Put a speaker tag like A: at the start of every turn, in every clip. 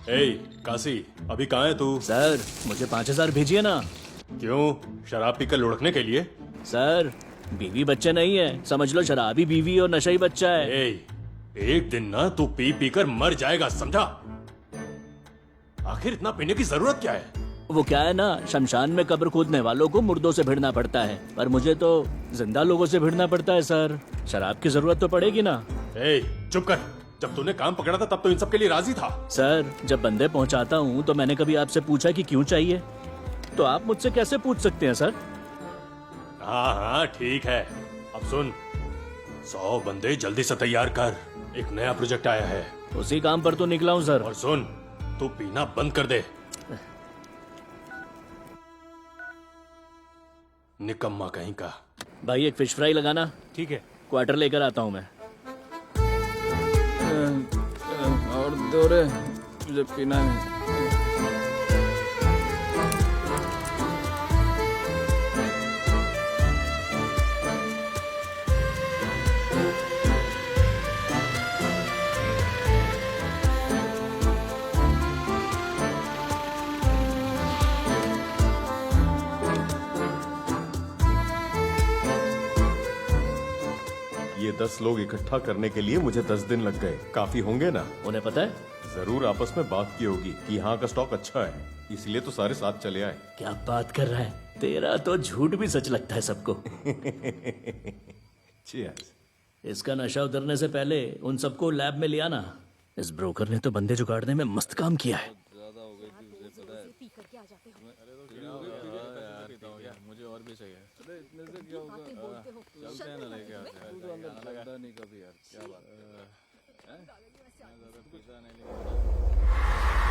A: ए काशी, अभी कहाँ है तू?
B: सर मुझे 5,000 भेजिए ना।
A: क्यों? शराब पीकर लुढ़कने के लिए?
B: सर बीवी बच्चे नहीं है, समझ लो शराबी बीवी और नशई बच्चा है।
A: ए, एक दिन ना तू पी पी कर मर जाएगा, समझा? आखिर इतना पीने की जरूरत क्या है?
B: वो क्या है ना, शमशान में कब्र खोदने वालों को मुर्दों से भिड़ना पड़ता है, पर मुझे तो जिंदा लोगों से भिड़ना पड़ता है सर। शराब की जरूरत तो पड़ेगी ना।
A: ए, चुप कर। जब तूने काम पकड़ा था तब तो इन सब के लिए राजी था।
B: सर जब बंदे पहुंचाता हूँ तो मैंने कभी आपसे पूछा कि क्यों चाहिए? तो आप मुझसे कैसे पूछ सकते हैं सर?
A: हाँ हाँ ठीक है। अब सुन, 100 बंदे जल्दी से तैयार कर, एक नया प्रोजेक्ट आया है।
B: उसी काम पर तो निकला हूँ सर।
A: और सुन, तू पीना बंद कर दे। निकम्मा कहीं का।
B: भाई एक फिश फ्राई लगाना।
A: ठीक है।
B: क्वार्टर लेकर आता हूँ मैं।
C: और दो रे, मुझे पीना नहीं।
D: ये 10 लोग इकट्ठा करने के लिए मुझे 10 दिन लग गए। काफी होंगे ना?
B: उन्हें पता है?
D: जरूर आपस में बात की होगी कि यहाँ का स्टॉक अच्छा है, इसलिए तो सारे साथ चले आए।
B: क्या बात कर रहा है? तेरा तो झूठ भी सच लगता है सबको।
D: Cheers।
B: इसका नशा उतरने से पहले उन सबको लैब में लिया ना। इस ब्रोकर ने तो बंदे जुगाड़ने में मस्त काम किया है।
C: मुझे और भी चाहिए। अरे इतने से क्या होगा? चलते हैं ना, लेके आते हैं। तू तो अंदर लगता नहीं कभी यार, क्या बात है? ज़्यादा पीता नहीं लेकिन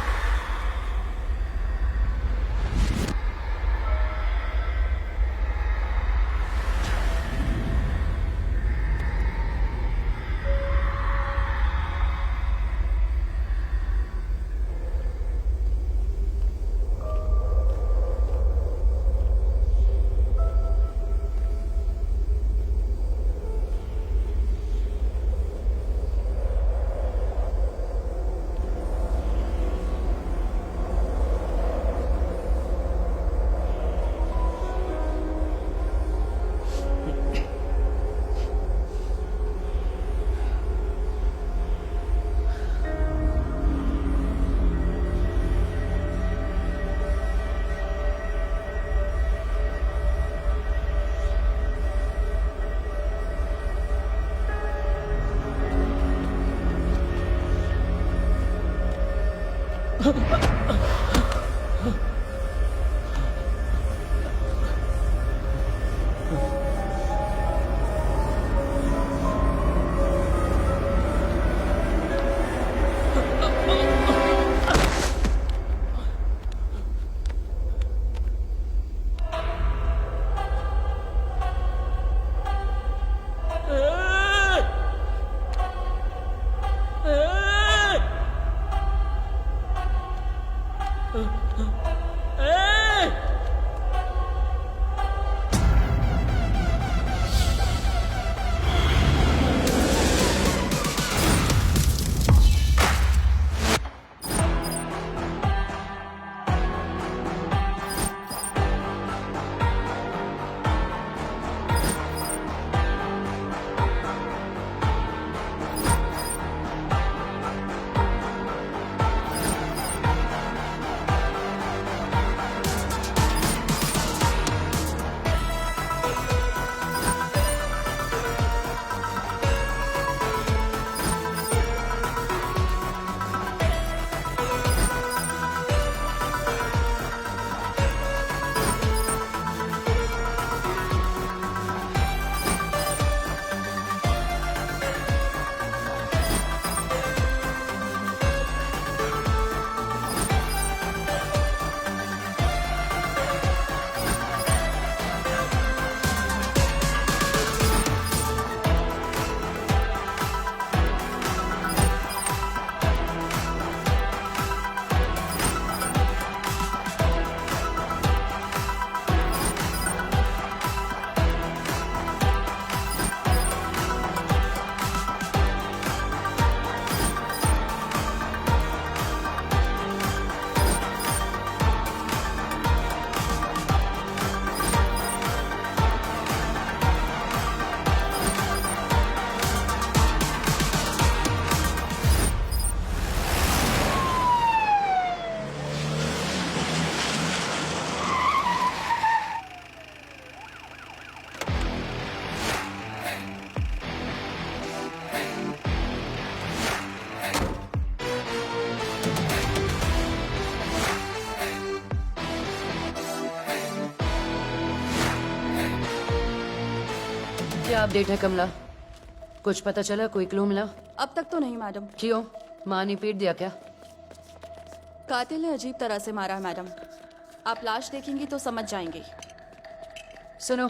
E: क्या अपडेट है कमला? कुछ पता चला? कोई क्लू मिला?
F: अब तक तो नहीं मैडम।
E: क्यों? माँ ने पीट दिया क्या?
F: कातिल ने अजीब तरह से मारा है मैडम। आप लाश देखेंगी तो समझ जाएंगी।
E: सुनो,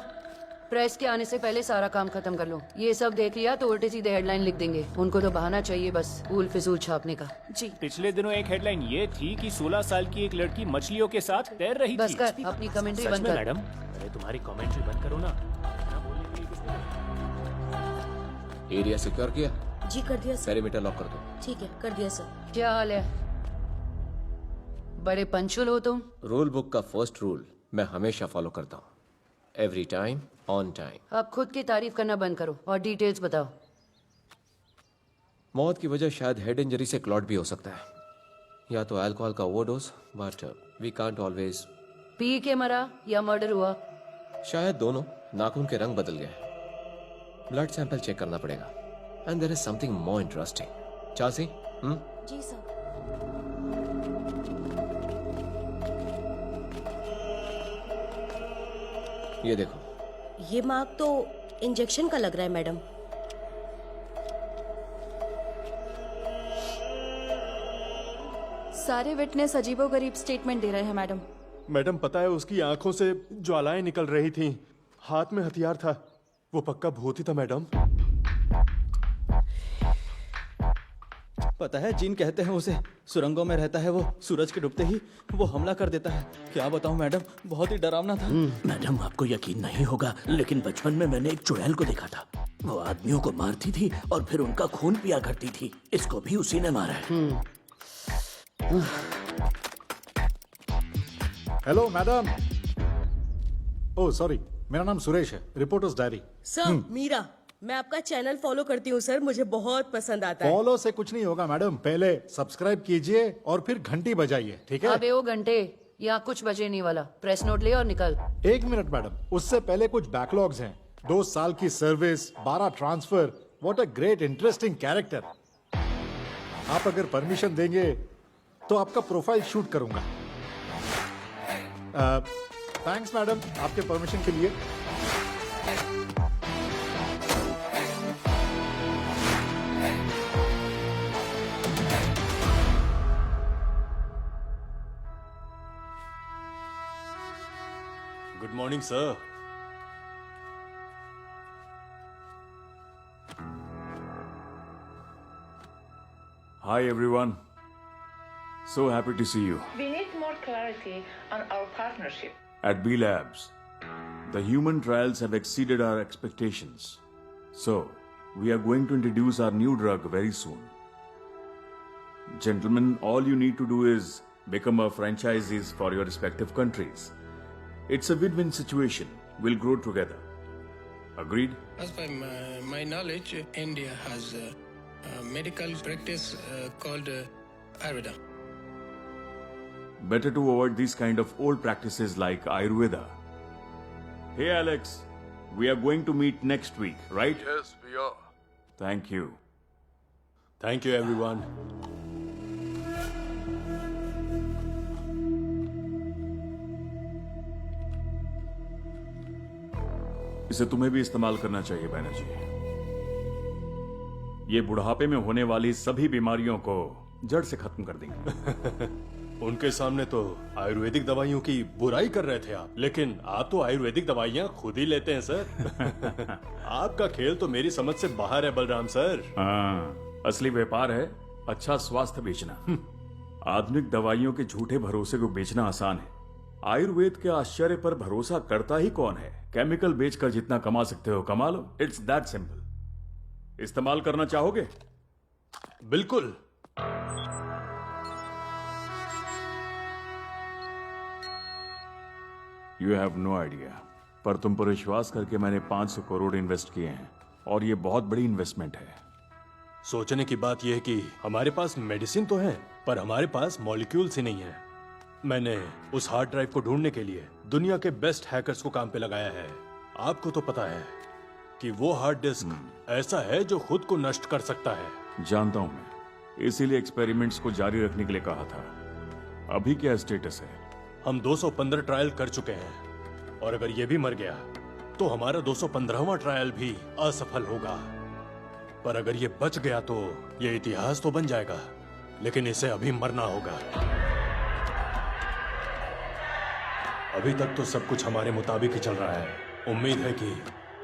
E: प्रेस के आने से पहले सारा काम खत्म कर लो। ये सब देख लिया तो उल्टे सीधे हेडलाइन लिख देंगे। उनको तो बहाना चाहिए बस फूल फिजूल छापने का।
F: जी।
B: पिछले दिनों एक हेडलाइन ये थी कि 16 साल की एक लड़की मछलियों के साथ तैर रही
E: बस
B: थी।
E: कर, अपनी कमेंट्री
B: सच
E: बंद
B: में
E: कर।
B: मैडम? अरे तुम्हारी कमेंट्री बंद करो ना।
G: एरिया सिक्योर किया?
H: जी कर दिया सर।
G: पेरीमीटर लॉक कर दो।
H: ठीक है कर दिया सर।
E: क्या हाल है? बड़े पंचुअल हो तुम।
G: रूल बुक का फर्स्ट रूल मैं हमेशा फॉलो करता हूँ। Every time on time.
E: अब खुद की तारीफ करना बंद करो और डिटेल्स बताओ।
G: मौत की वजह शायद हेड इंजरी से क्लॉट भी हो सकता है, या तो अल्कोहल का overdose, but we can't always.
E: पी के मरा या मर्डर हुआ?
G: शायद दोनों। नाखून के रंग बदल गए। ब्लड सैंपल चेक करना पड़ेगा। And there is something more interesting. चासी?
H: जी सर।
G: ये देखो।
H: ये मार्क तो इंजेक्शन का लग रहा है मैडम।
F: सारे विटनेस अजीबोगरीब स्टेटमेंट दे रहे हैं मैडम।
D: मैडम पता है उसकी आंखों से ज्वालाएं निकल रही थीं, हाथ में हथियार था। वो पक्का भूत ही था मैडम।
C: पता है जिन कहते हैं उसे, सुरंगों में रहता है वो, सूरज के डूबते ही वो हमला कर देता है। क्या बताऊं मैडम, बहुत ही डरावना था।
B: मैडम आपको यकीन नहीं होगा लेकिन बचपन में मैंने एक चुड़ैल को देखा था। वो आदमियों को मारती थी और फिर उनका खून पिया करती थी। इसको भी उसी ने मारा है।
I: Hello madam. ओह सॉरी, मेरा नाम सुरेश है, रिपोर्टर्स डायरी।
H: सर मीरा, मैं आपका चैनल फॉलो करती हूँ सर, मुझे बहुत पसंद आता है।
I: फॉलो से कुछ नहीं होगा मैडम, पहले सब्सक्राइब कीजिए और फिर घंटी बजाइए, ठीक है?
E: अबे वो घंटे, यहाँ कुछ बजे नहीं वाला। प्रेस नोट ले और निकल।
I: 1 मिनट मैडम, उससे पहले कुछ बैकलॉग्स हैं। 2 साल की service, 12 transfer. What a great interesting character. आप अगर परमिशन देंगे तो आपका प्रोफाइल शूट करूंगा। थैंक्स मैडम आपके परमिशन के लिए।
A: Good morning sir.
J: Hi everyone. So happy to see you.
K: We need more clarity on our partnership.
J: At B Labs, the human trials have exceeded our expectations. So, we are going to introduce our new drug very soon. Gentlemen, all you need to do is become our franchisees for your respective countries. It's a win-win situation. We'll grow together. Agreed?
L: As per my knowledge, India has a medical practice called Ayurveda.
J: Better to avoid these kind of old practices like Ayurveda. Hey Alex, we are going to meet next week, right?
A: Yes, we are.
J: Thank you.
A: Thank you everyone.
J: इसे तुम्हें भी इस्तेमाल करना चाहिए बैनर्जी। ये बुढ़ापे में होने वाली सभी बीमारियों को जड़ से खत्म कर देंगे।
A: उनके सामने तो आयुर्वेदिक दवाइयों की बुराई कर रहे थे आप, लेकिन आप तो आयुर्वेदिक दवाइयाँ खुद ही लेते हैं सर। आपका खेल तो मेरी समझ से बाहर है बलराम सर।
J: हाँ, असली व्यापार है अच्छा स्वास्थ्य बेचना। आधुनिक दवाइयों के झूठे भरोसे को बेचना आसान है। आयुर्वेद के आश्चर्य पर भरोसा करता ही कौन है? केमिकल बेचकर जितना कमा सकते हो कमा लो। It's that simple. इस्तेमाल करना चाहोगे?
A: बिल्कुल।
J: यू हैव नो आइडिया, पर तुम पर विश्वास करके मैंने 500 करोड़ इन्वेस्ट किए हैं और ये बहुत बड़ी इन्वेस्टमेंट है।
A: सोचने की बात यह है कि हमारे पास मेडिसिन तो है पर हमारे पास मॉलिक्यूल्स ही नहीं है। मैंने उस हार्ड ड्राइव को ढूंढने के लिए दुनिया के बेस्ट हैकर्स को काम पे लगाया है। आपको तो पता है कि वो हार्ड डिस्क ऐसा है जो खुद को नष्ट कर सकता है।
J: जानता हूं मैं, इसीलिए एक्सपेरिमेंट्स को जारी रखने के लिए कहा था। अभी क्या स्टेटस है?
A: हम 215 ट्रायल कर चुके हैं और अगर ये भी मर गया तो हमारा 215वां ट्रायल भी असफल होगा। पर अगर ये बच गया तो ये इतिहास तो बन जाएगा, लेकिन इसे अभी मरना होगा। अभी तक तो सब कुछ हमारे मुताबिक ही चल रहा है। उम्मीद है कि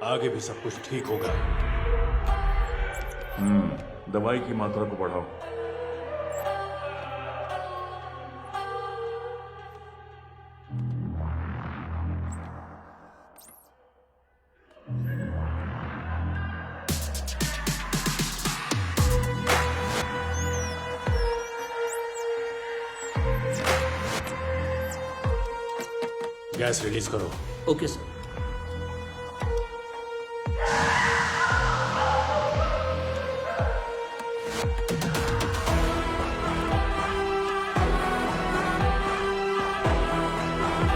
A: आगे भी सब कुछ ठीक होगा।
J: दवाई की मात्रा को बढ़ाओ।
A: गैस रिलीज करो।
B: Okay sir.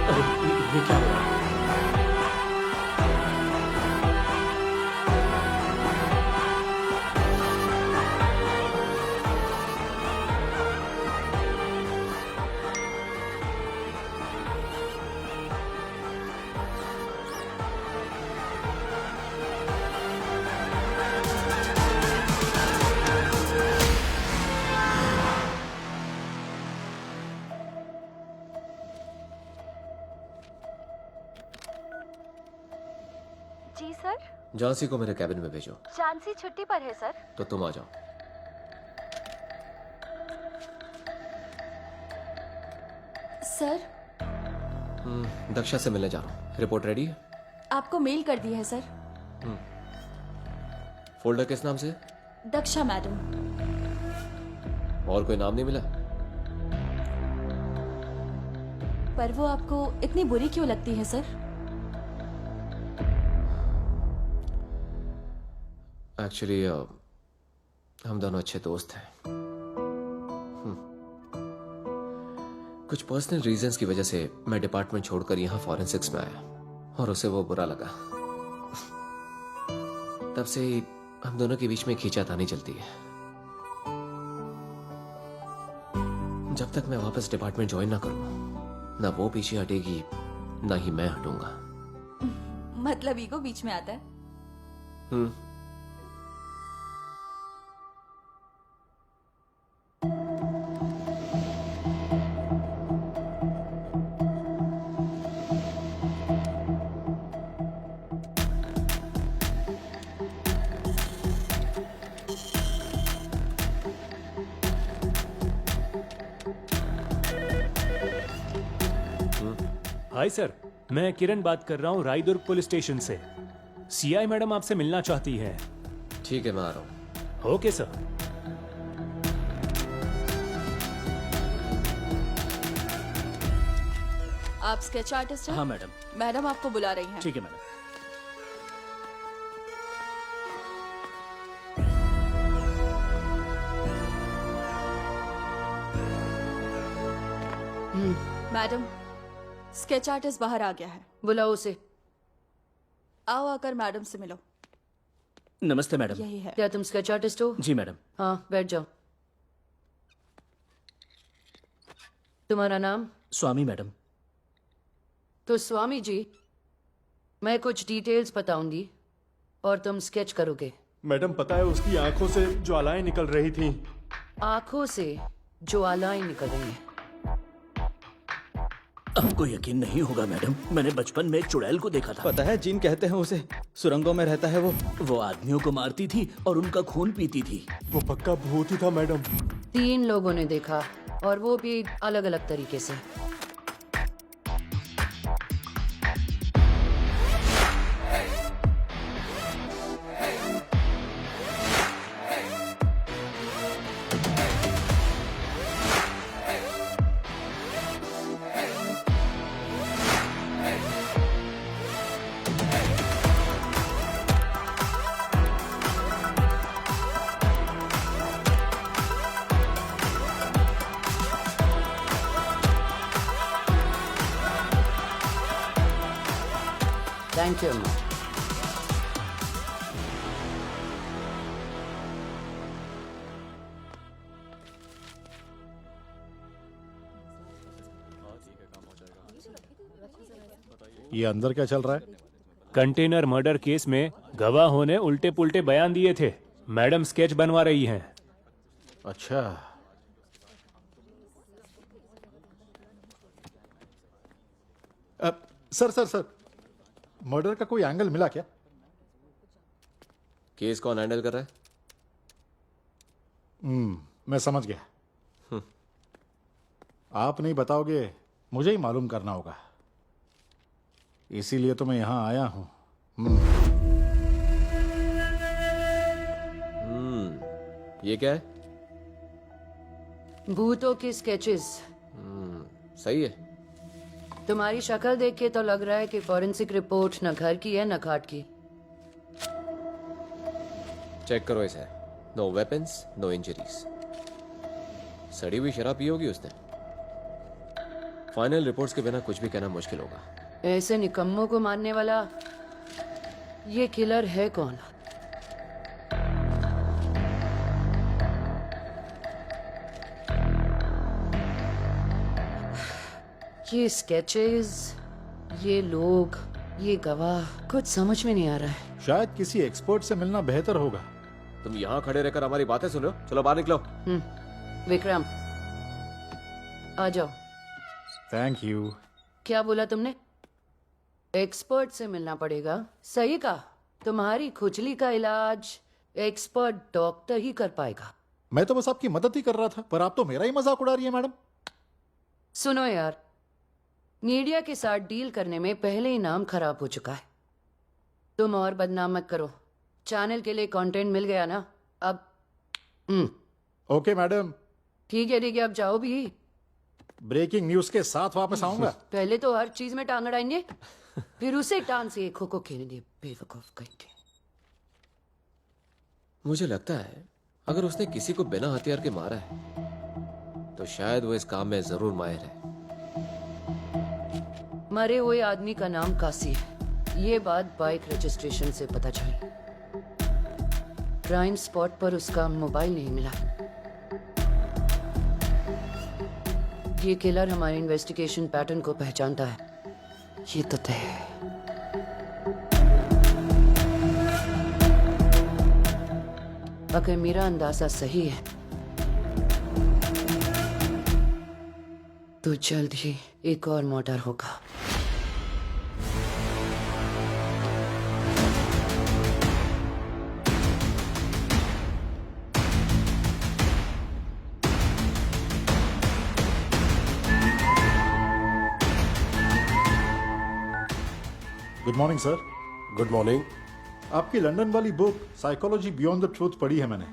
B: अरे ये क्या हो रहा है?
F: जी सर।
G: झांसी को मेरे कैबिन में भेजो।
F: झांसी छुट्टी पर है सर।
G: तो तुम आ जाओ।
F: सर
G: दक्षा से मिलने जा रहा हूँ। रिपोर्ट रेडी है?
F: आपको मेल कर दी है सर।
G: फोल्डर किस नाम से?
F: दक्षा मैडम।
G: और कोई नाम नहीं मिला?
F: पर वो आपको इतनी बुरी क्यों लगती है सर?
G: एक्चुअली हम दोनों अच्छे दोस्त हैं। कुछ पर्सनल रीजंस की वजह से मैं डिपार्टमेंट छोड़कर यहाँ फॉरेंसिक्स में आया और उसे वो बुरा लगा। तब से हम दोनों के बीच में खींचातानी चलती है। जब तक मैं वापस डिपार्टमेंट ज्वाइन ना करूं, ना वो पीछे हटेगी ना ही मैं हटूंगा।
F: मतलब ईगो बीच में आता है।
M: हाय सर, मैं किरण बात कर रहा हूँ रायदुर्ग पुलिस स्टेशन से। सीआई मैडम आपसे मिलना चाहती है।
G: ठीक है, मैं आ रहा हूँ।
M: Okay sir.
F: आप स्केच आर्टिस्ट हैं?
B: हाँ मैडम।
F: मैडम आपको बुला रही हैं।
B: ठीक है मैडम।
F: मैडम, स्केच आर्टिस्ट बाहर आ गया है।
E: बुलाओ उसे।
F: आओ आकर मैडम से मिलो।
B: नमस्ते मैडम।
F: यही है।
E: क्या तुम स्केच आर्टिस्ट हो?
B: जी मैडम।
E: हाँ, बैठ जाओ। तुम्हारा नाम?
B: स्वामी मैडम।
E: तो स्वामी जी, मैं कुछ डिटेल्स बताऊंगी और तुम स्केच करोगे।
D: मैडम, पता है उसकी आंखों से ज्वालाएं निकल रही थीं।
E: आंखों से ज्वालाएं निकल रही हैं।
B: आपको यकीन नहीं होगा मैडम, मैंने बचपन में एक चुड़ैल को देखा था।
C: पता है, जीन कहते हैं उसे। सुरंगों में रहता है
B: वो आदमियों को मारती थी और उनका खून पीती थी।
D: वो पक्का भूत ही था मैडम।
E: 3 लोगों ने देखा और वो भी अलग अलग तरीके से। Thank you.
I: ये अंदर क्या चल रहा है?
M: कंटेनर मर्डर केस में गवाहों ने उल्टे पुल्टे बयान दिए थे। मैडम स्केच बनवा रही हैं।
I: अच्छा, सर मर्डर का कोई एंगल मिला क्या?
G: केस कौन हैंडल कर रहा है?
I: मैं समझ गया। आप नहीं बताओगे, मुझे ही मालूम करना होगा, इसीलिए तो मैं यहां आया हूं।
G: ये क्या है?
E: भूतों के स्केचेस।
G: सही है।
E: तुम्हारी शक्ल देख के तो लग रहा है कि फॉरेंसिक रिपोर्ट न घर की है न घाट की।
G: चेक करो इसे। No weapons, no injuries. सड़ी हुई शराब पी होगी उसने। फाइनल रिपोर्ट्स के बिना कुछ भी कहना मुश्किल होगा।
E: ऐसे निकम्मों को मारने वाला ये किलर है कौन? ये स्केचेस, ये लोग, ये गवाह, कुछ समझ में नहीं आ रहा है।
I: शायद किसी एक्सपर्ट से मिलना बेहतर होगा।
G: तुम यहाँ खड़े रहकर हमारी बातें सुनो। चलो बाहर निकलो।
E: विक्रम, आ जाओ।
I: Thank you.
E: क्या बोला तुमने? एक्सपर्ट से मिलना पड़ेगा? सही कहा। तुम्हारी खुजली का इलाज एक्सपर्ट डॉक्टर ही कर पाएगा।
I: मैं तो बस आपकी मदद ही कर रहा था, पर आप तो मेरा ही मजाक उड़ा रही है मैडम।
E: सुनो यार, मीडिया के साथ डील करने में पहले ही नाम खराब हो चुका है। तुम और बदनाम मत करो। चैनल के लिए कंटेंट मिल गया ना अब।
I: Okay madam.
E: ठीक है, अब जाओ भी।
I: ब्रेकिंग न्यूज के साथ वापस आऊंगा।
E: पहले तो हर चीज में टांग अड़ाएंगे, फिर उसे टांग से खो खो खेलेंगे। बेवकूफ कहेंगे।
G: मुझे लगता है अगर उसने किसी को बिना हथियार के मारा है तो शायद वो इस काम में जरूर माहिर है।
E: मरे हुए आदमी का नाम कासी है, ये बात बाइक रजिस्ट्रेशन से पता चली। क्राइम स्पॉट पर उसका मोबाइल नहीं मिला। ये किलर हमारे इन्वेस्टिगेशन पैटर्न को पहचानता है, ये तो तय है। अगर मेरा अंदाजा सही है तो जल्द ही एक और मर्डर होगा।
I: Good morning sir.
N: Good morning.
I: आपकी लंदन वाली book psychology beyond the truth पढ़ी है मैंने।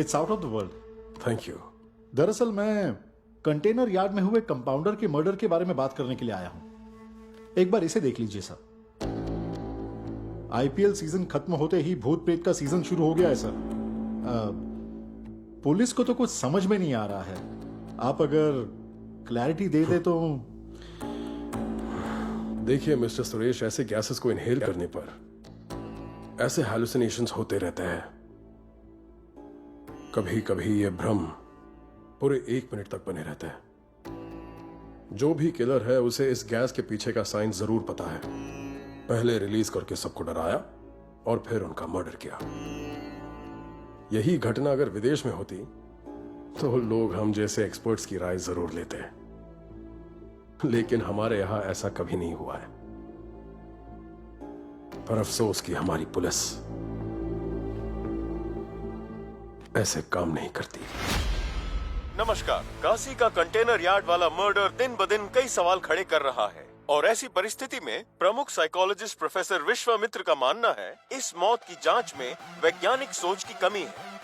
I: It's out of the world.
N: Thank you.
I: दरअसल मैं कंटेनर यार्ड में हुए कंपाउंडर के मर्डर के बारे में बात करने के लिए आया हूं। एक बार इसे देख लीजिए सर। आईपीएल सीजन खत्म होते ही भूत प्रेत का सीजन शुरू हो गया है सर। पुलिस को तो कुछ समझ में नहीं आ रहा है। आप अगर क्लैरिटी दे दे तो।
N: देखिए मिस्टर सुरेश, ऐसे गैसेस को इनहेल करने पर ऐसे हैलुसिनेशंस होते रहते हैं। कभी कभी ये भ्रम पूरे 1 मिनट तक बने रहते हैं। जो भी किलर है उसे इस गैस के पीछे का साइन जरूर पता है। पहले रिलीज करके सबको डराया और फिर उनका मर्डर किया। यही घटना अगर विदेश में होती तो लोग हम जैसे एक्सपर्ट्स की राय जरूर लेते हैं, लेकिन हमारे यहां ऐसा कभी नहीं हुआ है। पर अफसोस कि हमारी पुलिस ऐसे काम नहीं करती।
D: नमस्कार। काशी का कंटेनर यार्ड वाला मर्डर दिन ब दिन कई सवाल खड़े कर रहा है और ऐसी परिस्थिति में प्रमुख साइकोलॉजिस्ट प्रोफेसर विश्वामित्र का मानना है इस मौत की जांच में वैज्ञानिक सोच की कमी है।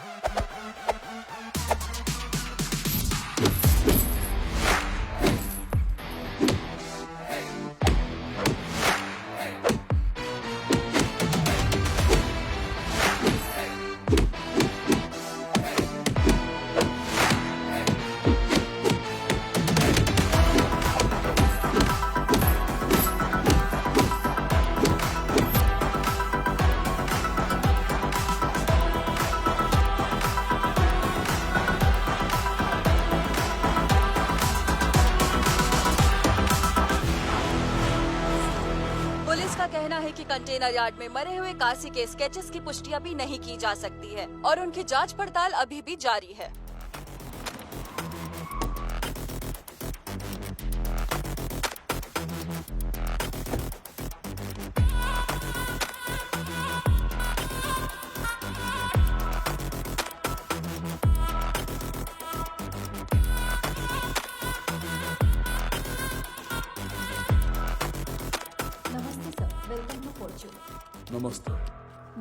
F: कहना है कि कंटेनर यार्ड में मरे हुए काशी के स्केचेस की पुष्टि अभी नहीं की जा सकती है और उनकी जांच पड़ताल अभी भी जारी है।
O: नमस्ते सर, वेलकम टू फॉर्च्यून।
N: नमस्ते।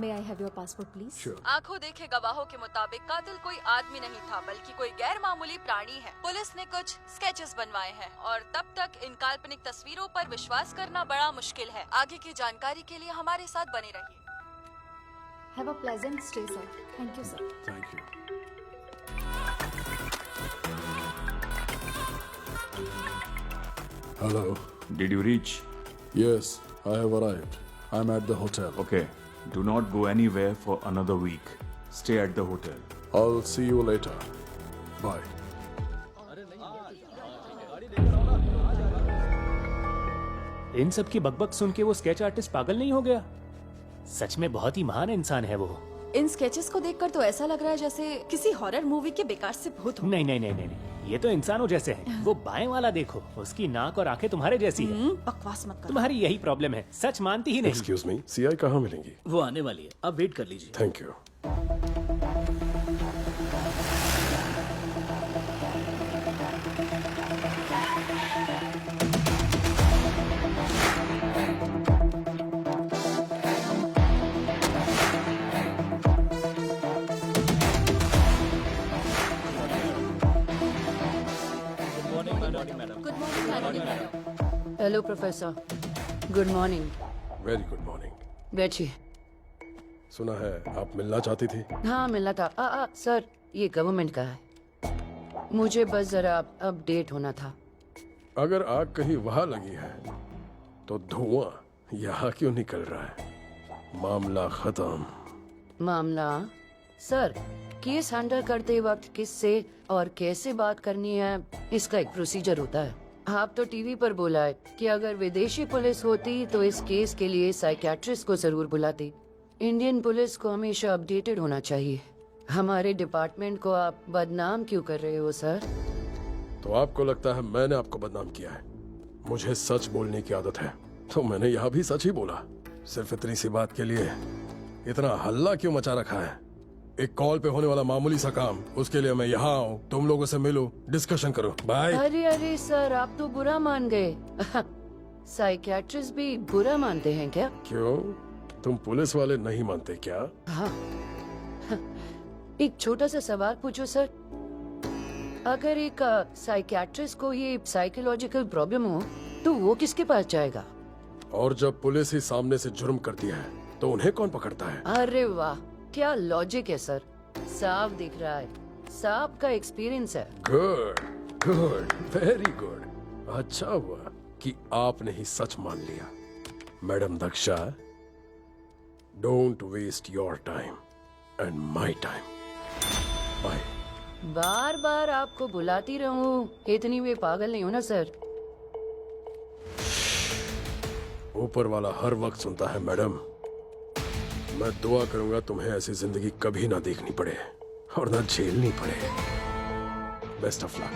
O: May I have your passport please?
F: आंखों देखे गवाहों के मुताबिक कातिल कोई आदमी नहीं था बल्कि कोई गैर मामूली प्राणी है। पुलिस ने कुछ स्केचेस बनवाए हैं और तब तक इन काल्पनिक तस्वीरों पर विश्वास करना बड़ा मुश्किल है। आगे की जानकारी के लिए हमारे साथ बने रहिए।
O: Have a pleasant stay sir. Thank you sir.
N: Thank you. Hello.
J: Did you reach?
N: Yes, I have arrived. I'm at the hotel.
J: Okay. Do not go anywhere for another week. Stay at the hotel.
N: I'll see you later. Bye.
M: इन सब की बकबक सुन के वो sketch artist पागल नहीं हो गया? सच में बहुत ही महान इंसान है वो।
F: इन स्केचेस को देखकर तो ऐसा लग रहा है जैसे किसी हॉरर मूवी के बेकार से भूत हो।
M: नहीं नहीं नहीं नहीं नहीं, ये तो इंसानों जैसे हैं। वो बाएं वाला देखो, उसकी नाक और आंखें तुम्हारे जैसी है।
F: बकवास मत करो।
M: तुम्हारी यही प्रॉब्लम है, सच मानती ही नहीं।
N: Excuse me, CI कहाँ मिलेंगी?
B: वो आने वाली है, आप वेट कर लीजिए।
N: Thank you.
E: Hello professor, good morning.
N: Very good morning.
E: बैठिए।
N: सुना है आप मिलना चाहती थी?
E: हाँ, मिलना था। सर, ये गवर्नमेंट का है, मुझे बस जरा अपडेट होना था।
N: अगर आग कहीं वहां लगी है तो धुआं यहाँ क्यों निकल रहा है? मामला खत्म।
E: मामला? सर, केस हैंडल करते वक्त किससे और कैसे बात करनी है, इसका एक प्रोसीजर होता है। आप तो टीवी पर बोला है कि अगर विदेशी पुलिस होती तो इस केस के लिए साइकियाट्रिस्ट को जरूर बुलाती। इंडियन पुलिस को हमेशा अपडेटेड होना चाहिए। हमारे डिपार्टमेंट को आप बदनाम क्यों कर रहे हो सर?
N: तो आपको लगता है मैंने आपको बदनाम किया है? मुझे सच बोलने की आदत है, तो मैंने यहाँ भी सच ही बोला। सिर्फ इतनी सी बात के लिए इतना हल्ला क्यों मचा रखा है? एक कॉल पे होने वाला मामूली सा काम, उसके लिए मैं यहाँ आऊँ, तुम लोगों से मिलूं, डिस्कशन करूं। बाय।
E: अरे सर, आप तो बुरा मान गए। साइकियाट्रिस्ट भी बुरा मानते हैं क्या?
N: क्यों, तुम पुलिस वाले नहीं मानते क्या?
E: हाँ। एक छोटा सा सवाल पूछो सर, अगर एक साइकियाट्रिस्ट को ये साइकोलॉजिकल प्रॉब्लम हो तो वो किसके पास जाएगा?
N: और जब पुलिस ही सामने से जुर्म करती है तो उन्हें कौन पकड़ता है?
E: अरे वाह, क्या लॉजिक है सर, साफ दिख रहा है, साहब का एक्सपीरियंस है।
N: Good good, very good. अच्छा हुआ कि आपने ही सच मान लिया। Madam Daksha, don't waste your time and my time. Bye.
E: बार बार आपको बुलाती रहूं, इतनी वे पागल नहीं हो ना सर?
N: ऊपर वाला हर वक्त सुनता है मैडम। मैं दुआ करूंगा तुम्हें ऐसी जिंदगी कभी ना देखनी पड़े और ना झेलनी पड़े। Best of luck.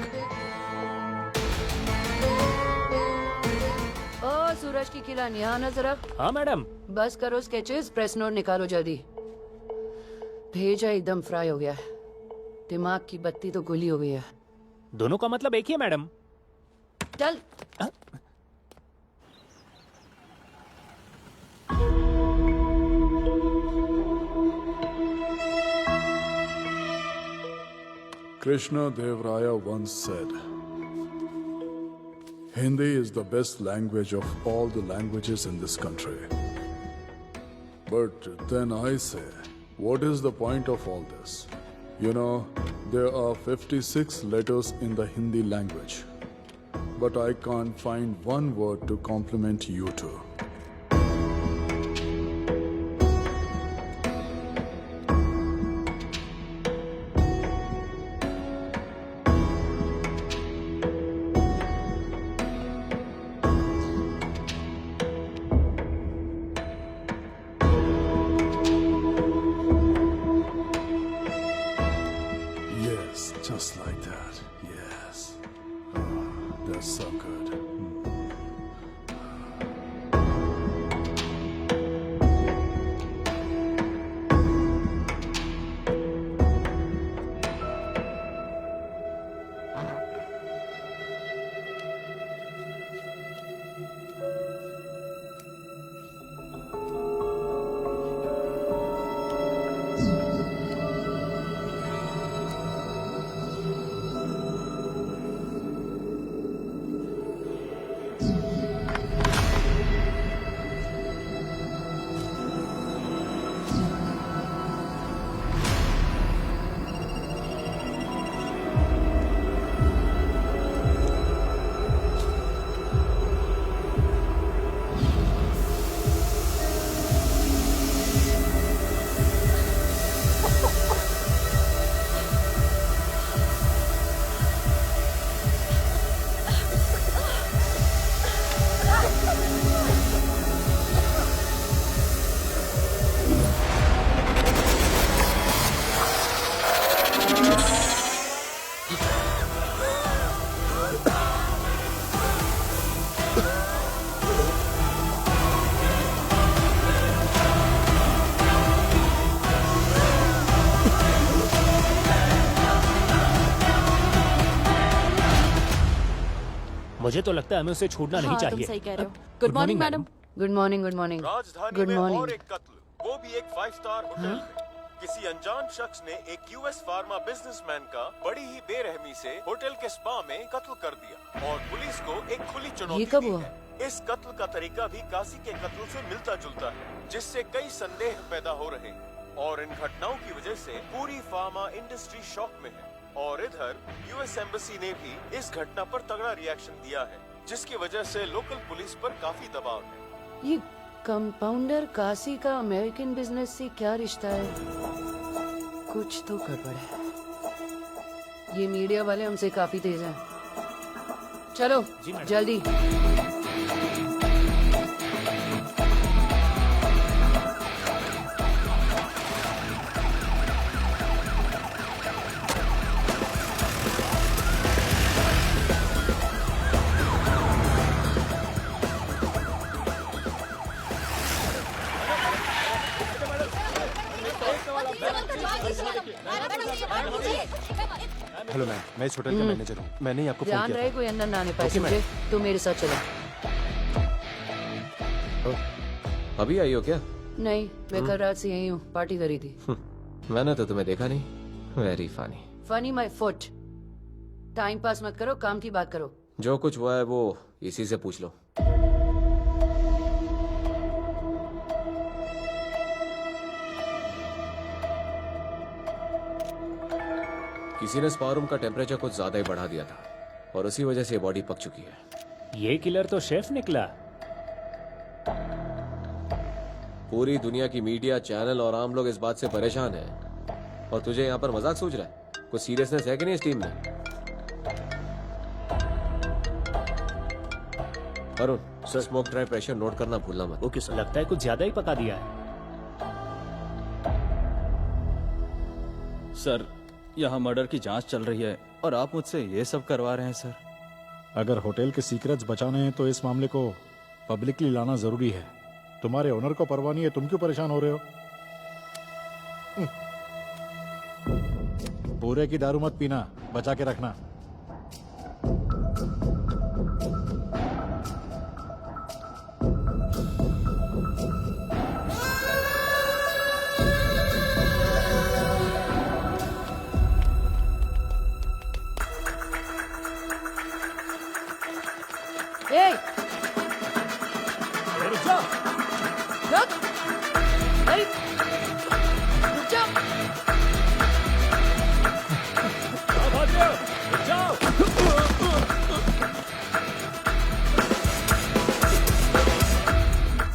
E: ओ सूरज की किरण, यहाँ नजर रख।
M: हाँ मैडम।
E: बस करो स्केचेस, प्रेस नोट निकालो जल्दी। भेजा एकदम फ्राई हो गया है, दिमाग की बत्ती तो गुली हो गई है।
M: दोनों का मतलब एक ही है मैडम।
E: चल।
P: Krishna Dev Raya once said, Hindi is the best language of all the languages in this country. But then I say, what is the point of all this? You know, there are 56 letters in the Hindi language, but I can't find one word to compliment you two.
M: मुझे तो लगता है हमें उसे छोड़ना नहीं चाहिए।
F: सही कह रहे हो। Good morning madam.
E: Good morning, good morning,
D: राजधानी
E: गुड
D: में और
E: मॉर्निंग।
D: एक कत्ल, वो भी एक 5 स्टार होटल में। किसी अनजान शख्स ने एक यूएस फार्मा बिजनेसमैन का बड़ी ही बेरहमी से होटल के स्पा में कत्ल कर दिया और पुलिस को एक खुली चुनौती
E: ये कब
D: दी
E: हुआ?
D: है। इस कत्ल का तरीका भी काशी के कत्ल से मिलता जुलता है, जिससे कई संदेह पैदा हो रहे हैं और इन घटनाओं की वजह से पूरी फार्मा इंडस्ट्री शॉक में है। और इधर यूएस एम्बेसी ने भी इस घटना पर तगड़ा रिएक्शन दिया है, जिसकी वजह से लोकल पुलिस पर काफी दबाव है।
E: ये कंपाउंडर काशी का अमेरिकन बिजनेस से क्या रिश्ता है? कुछ तो गड़बड़ है। ये मीडिया वाले हमसे काफी तेज हैं। चलो जल्दी।
A: हेलो मैम, मैं इस होटल का मैनेजर हूँ। मैंने ही आपको फोन
E: ध्यान
A: किया
E: रहे
A: था।
E: कोई अंदर ना आने पाए।
A: ओके,
E: समझे? तो मेरे साथ चलो।
G: अभी आई हो क्या?
E: नहीं, मैं कल रात से यही हूँ, पार्टी करी थी।
G: मैंने तो तुम्हें देखा नहीं। Very funny.
E: Funny my foot. Time pass मत करो, काम की बात करो।
G: जो कुछ हुआ है वो इसी से पूछ लो। किसी ने स्पा रूम का टेम्परेचर कुछ ज्यादा ही बढ़ा दिया था और उसी वजह से ये बॉडी पक चुकी है।
M: ये किलर तो शेफ निकला।
G: पूरी दुनिया की मीडिया, चैनल और आम लोग इस बात से परेशान हैं और तुझे यहाँ पर मजाक सूझ रहा है? कुछ सीरियसनेस है कि नहीं इस टीम में? Arun sir, smoke dry pressure note करना भूलना मत।
M: Okay sir. लगता है कुछ ज्यादा ही पका दिया है।
C: सर, यहाँ मर्डर की जांच चल रही है और आप मुझसे ये सब करवा रहे हैं सर।
I: अगर होटल के सीक्रेट्स बचाने हैं तो इस मामले को पब्लिकली लाना जरूरी है। तुम्हारे ओनर को परवाह नहीं है, तुम क्यों परेशान हो रहे हो? पूरे की दारू मत पीना, बचा के रखना।
E: ए! रुक जा! रुक! ए! रुक जा!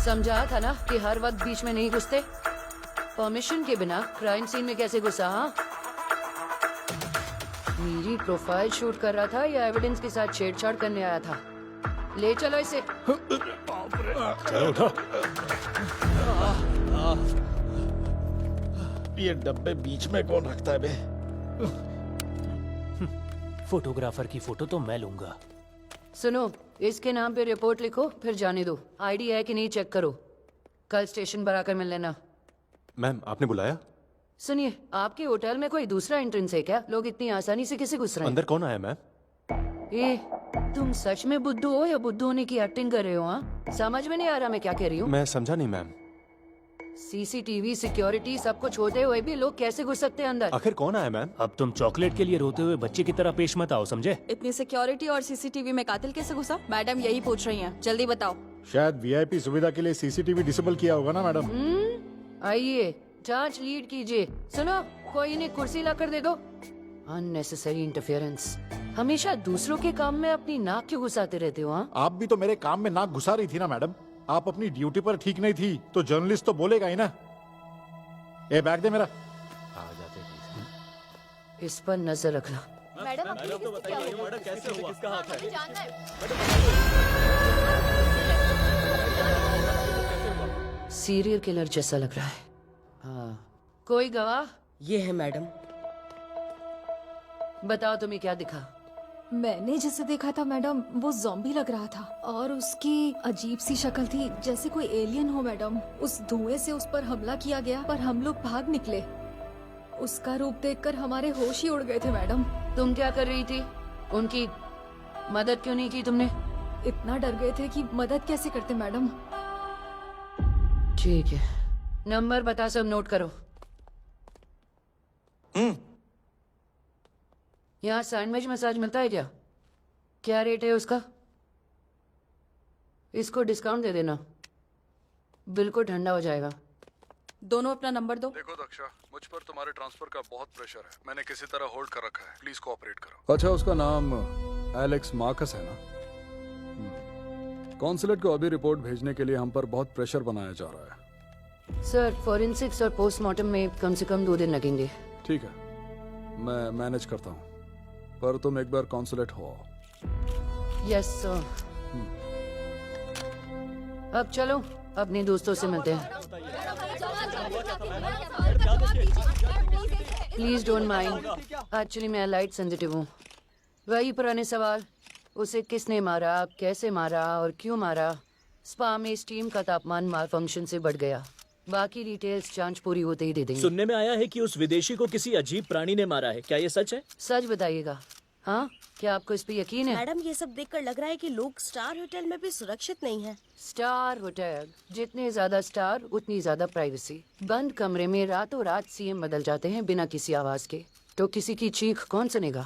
E: समझा था ना कि हर वक्त बीच में नहीं घुसते। परमिशन के बिना क्राइम सीन में कैसे घुसा? हाँ, मेरी प्रोफाइल शूट कर रहा था या एविडेंस के साथ छेड़छाड़ करने आया था? ले चलो इसे।
I: चलो उठो।
B: ये डब्बे बीच में कौन रखता है बे?
M: फोटोग्राफर की फोटो तो मैं लूंगा।
E: सुनो, इसके नाम पे रिपोर्ट लिखो, फिर जाने दो। आईडी है कि नहीं चेक करो। कल स्टेशन पर आकर मिल लेना।
A: मैम, आपने बुलाया?
E: सुनिए, आपके होटल में कोई दूसरा एंट्रेंस है क्या? लोग इतनी आसानी से कैसे घुस रहे हैं?
A: अंदर कौन आया मैम?
E: ए, तुम सच में बुद्धू हो या बुद्धू होने की एक्टिंग कर रहे हो? हाँ, समझ में नहीं आ रहा मैं क्या कह रही हूँ।
A: मैं समझा नहीं मैम।
E: सीसीटीवी, सिक्योरिटी सब कुछ होते हुए भी लोग कैसे घुस सकते हैं अंदर?
A: आखिर कौन आया मैम?
M: अब तुम चॉकलेट के लिए रोते हुए बच्चे की तरह पेश मत आओ, समझे?
F: इतनी सिक्योरिटी और सीसीटीवी में कातिल कैसे घुसा? मैडम यही पूछ रही हैं, जल्दी बताओ।
I: शायद वीआईपी सुविधा के लिए सीसीटीवी डिसेबल किया होगा ना मैडम।
E: आइए, जांच लीड कीजिए। सुनो, कोई इन्हें कुर्सी ला कर दे दो। Unnecessary interference. हमेशा दूसरों के काम में अपनी नाक क्यों घुसाते रहते हो? हाँ,
I: आप भी तो मेरे काम में नाक घुसा रही थी ना मैडम। आप अपनी ड्यूटी पर ठीक नहीं थी तो जर्नलिस्ट तो बोलेगा ही ना। ए, बैग दे मेरा।
A: आ जाते हैं।
E: इस पर नजर रखना।
O: मैडम
C: तो बताइए ये मर्डर कैसे हुआ? किसका हाथ है?
O: जानना है।
E: सीरियल किलर जैसा लग रहा है। हाँ, कोई गवाह?
H: ये है मैडम।
E: बताओ तुम्हें क्या दिखा?
O: मैंने जिसे देखा था मैडम, वो ज़ॉम्बी लग रहा था और उसकी अजीब सी शक्ल थी, जैसे कोई एलियन हो मैडम। उस धुएं से उस पर हमला किया गया पर हम लोग भाग निकले। उसका रूप देखकर हमारे होश ही उड़ गए थे मैडम।
E: तुम क्या कर रही थी? उनकी मदद क्यों नहीं की तुमने?
O: इतना डर गए थे कि मदद कैसे करते मैडम।
E: ठीक है, नंबर बता, सब नोट करो। यहाँ सैंडविच मसाज मिलता है क्या? क्या रेट है उसका? इसको डिस्काउंट दे देना, बिल्कुल ठंडा हो जाएगा।
F: दोनों अपना नंबर दो।
P: देखो दक्षा, मुझ पर तुम्हारे ट्रांसफर का बहुत प्रेशर है। मैंने किसी तरह होल्ड कर रखा है, प्लीज कोऑपरेट करो। अच्छा, उसका नाम एलेक्स मार्कस है ना? कॉन्सुलेट को अभी रिपोर्ट भेजने के लिए हम पर बहुत प्रेशर बनाया जा रहा है।
E: सर, फॉरेंसिक्स और पोस्टमार्टम में कम से कम 2 दिन लगेंगे।
P: ठीक है, मैं मैनेज करता हूँ, पर तुम एक बार कॉन्सुलेट हो आओ।
E: Yes sir. अब चलो अपने दोस्तों से मिलते हैं। प्लीज डोंट माइंड, एक्चुअली मैं लाइट सेंसिटिव हूँ। वही पुराने सवाल, उसे किसने मारा, कैसे मारा और क्यों मारा। स्पा में स्टीम का तापमान माल फंक्शन से बढ़ गया। बाकी डिटेल्स जांच पूरी होते ही दे देंगे।
B: सुनने में आया है कि उस विदेशी को किसी अजीब प्राणी ने मारा है, क्या ये सच है?
E: सच बताइएगा। हाँ, क्या आपको इस पे यकीन है?
H: मैडम, ये सब देखकर लग रहा है कि लोग स्टार होटल में भी सुरक्षित नहीं है।
E: स्टार होटल, जितने ज्यादा स्टार उतनी ज्यादा प्राइवेसी। बंद कमरे में रातों रात सीएम बदल जाते हैं बिना किसी आवाज के, तो किसी की चीख कौन सुनेगा?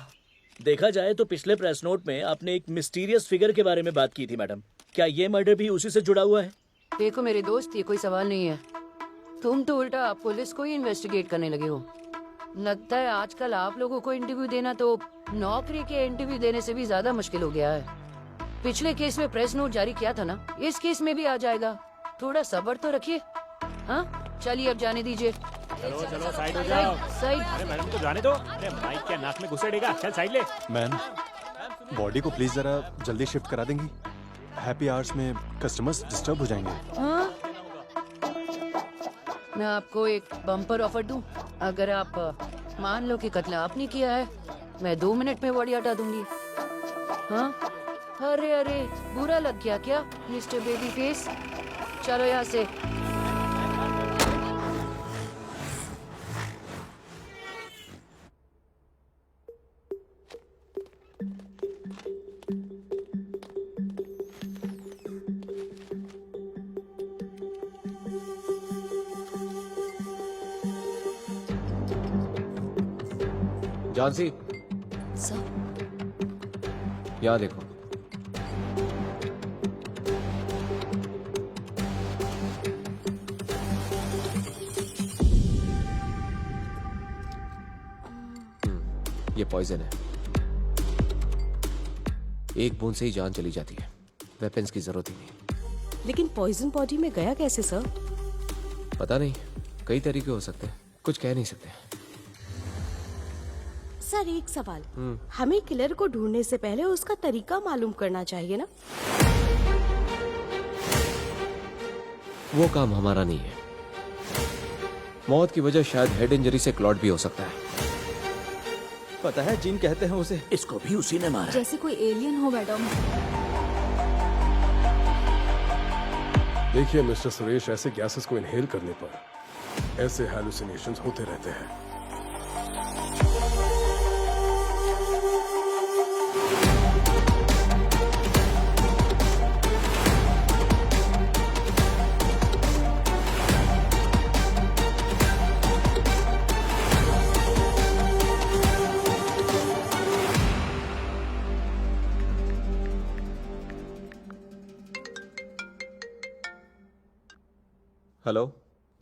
B: देखा जाए तो पिछले प्रेस नोट में आपने एक मिस्टीरियस फिगर के बारे में बात की थी मैडम। क्या ये मर्डर भी उसी से जुड़ा हुआ है?
E: देखो मेरे दोस्त, ये कोई सवाल नहीं है। तुम तो उल्टा पुलिस को ही इन्वेस्टिगेट करने लगे हो। लगता है आजकल आप लोगों को इंटरव्यू देना तो नौकरी के इंटरव्यू देने से भी ज्यादा मुश्किल हो गया है। पिछले केस में प्रेस नोट जारी किया था ना, इस केस में भी आ जाएगा। थोड़ा सब्र तो रखिए। हाँ, चलिए अब जाने दीजिए।
M: चलो चलो, साइड हो जाओ।
E: साइड।
M: अरे मैडम को जाने दो। अरे माइक क्या नाक में घुसेड़ेगा? चल साइड ले।
A: मैम, बॉडी को प्लीज जरा जल्दी शिफ्ट करा देंगी। हैप्पी आवर्स में कस्टमर्स डिस्टर्ब हो जाएंगे।
E: हाँ? मैं आपको एक बम्पर ऑफर दूं। अगर आप मान लो कि कत्ल आपने किया है, मैं 2 मिनट में बॉडी हटा दूंगी। हाँ? अरे अरे, बुरा लग गया क्या मिस्टर बेबी फेस? चलो यहाँ से।
G: जानसी,
H: सर,
G: यहाँ देखो। ये पॉइजन है। एक बूंद से ही जान चली जाती है। वेपन्स की जरूरत ही नहीं।
H: लेकिन पॉइजन बॉडी में गया कैसे सर?
G: पता नहीं, कई तरीके हो सकते हैं, कुछ कह नहीं सकते।
H: सर, एक सवाल, हमें किलर को ढूंढने से पहले उसका तरीका मालूम करना चाहिए ना?
G: वो काम हमारा नहीं है। मौत की वजह शायद हेड इंजरी से क्लॉट भी हो सकता है।
B: पता है, जिन कहते हैं उसे।
M: इसको भी उसी ने मारा।
O: जैसे कोई एलियन हो मैडम।
N: देखिए मिस्टर सुरेश, ऐसे गैसेस को इनहेल करने पर ऐसे हैलुसिनेशंस होते रहते हैं।
G: हेलो।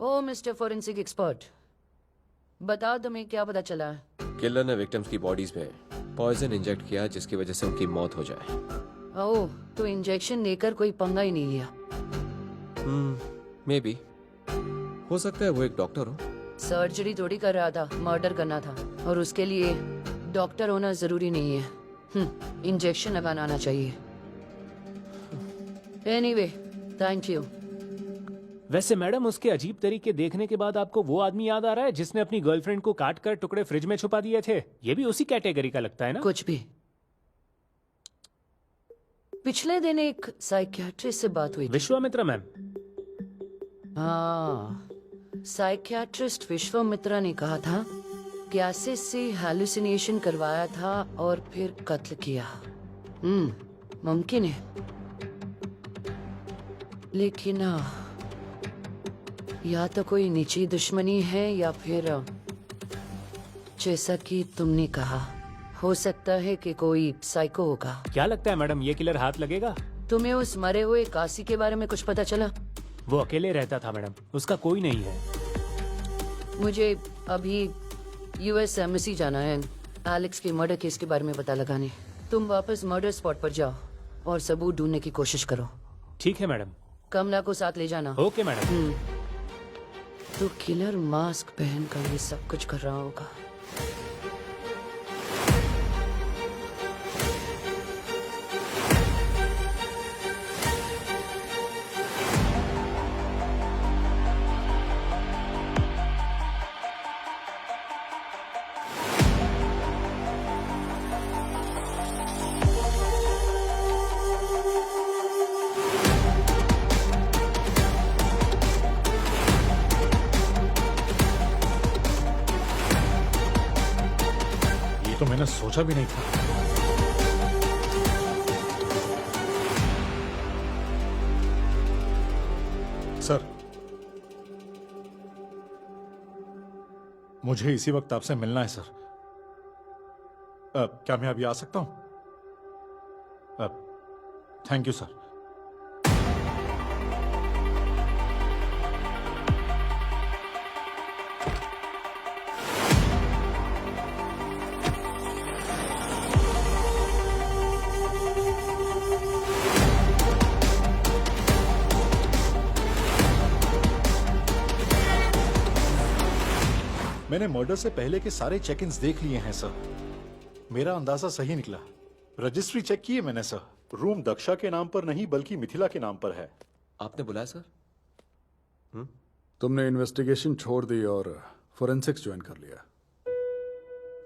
E: ओ मिस्टर फोरेंसिक एक्सपर्ट, बताओ तुम्हें क्या पता चला है?
G: किलर ने विक्टिम्स की बॉडीज में पॉइजन इंजेक्ट किया जिसकी वजह से उनकी मौत हो जाए।
E: ओह, तो इंजेक्शन लेकर कोई पंगा ही नहीं लिया।
G: मे बी, हो सकता है वो एक डॉक्टर हो।
E: सर्जरी थोड़ी कर रहा था, मर्डर करना था, और उसके लिए डॉक्टर होना जरूरी नहीं है। इंजेक्शन लगाना आना चाहिए। Anyway, thank you.
M: वैसे मैडम, उसके अजीब तरीके देखने के बाद आपको वो आदमी याद आ रहा है जिसने अपनी गर्लफ्रेंड को काट कर टुकड़े फ्रिज में छुपा दिए थे? ये भी उसी कैटेगरी का लगता है ना?
E: कुछ भी। पिछले दिन एक साइकियाट्रिस्ट से बात हुई।
M: विश्वामित्रा मैम।
E: हाँ, साइकियाट्रिस्ट विश्वामित्रा ने कहा था गैसेस से हैलुसिनेशन करवाया था और फिर कत्ल किया। मुमकिन है। लेकिन या तो कोई निजी दुश्मनी है या फिर जैसा कि तुमने कहा, हो सकता है कि कोई साइको होगा।
M: क्या लगता है मैडम, ये किलर हाथ लगेगा?
E: तुम्हें उस मरे हुए काशी के बारे में कुछ पता चला?
M: वो अकेले रहता था मैडम, उसका कोई नहीं है।
E: मुझे अभी यूएस एम्बेसी जाना है एलेक्स के मर्डर केस के बारे में पता लगाने। तुम वापस मर्डर स्पॉट पर जाओ और सबूत ढूंढने की कोशिश करो।
M: ठीक है मैडम।
E: कमला को साथ ले जाना।
M: Okay madam.
E: तो किलर मास्क पहनकर ये सब कुछ कर रहा होगा।
I: तो मैंने सोचा भी नहीं था। सर, मुझे इसी वक्त आपसे मिलना है सर। क्या मैं अभी आ सकता हूं? Thank you sir. मैंने मर्डर से पहले के सारे चेक इन्स देख लिए हैं सर। मेरा अंदाजा सही निकला। रजिस्ट्री चेक की है मैंने सर। रूम दक्षा के नाम पर नहीं बल्कि मिथिला के नाम पर है।
G: आपने बुलाया सर?
P: तुमने इन्वेस्टिगेशन छोड़ दी और फोरेंसिक्स ज्वाइन कर लिया।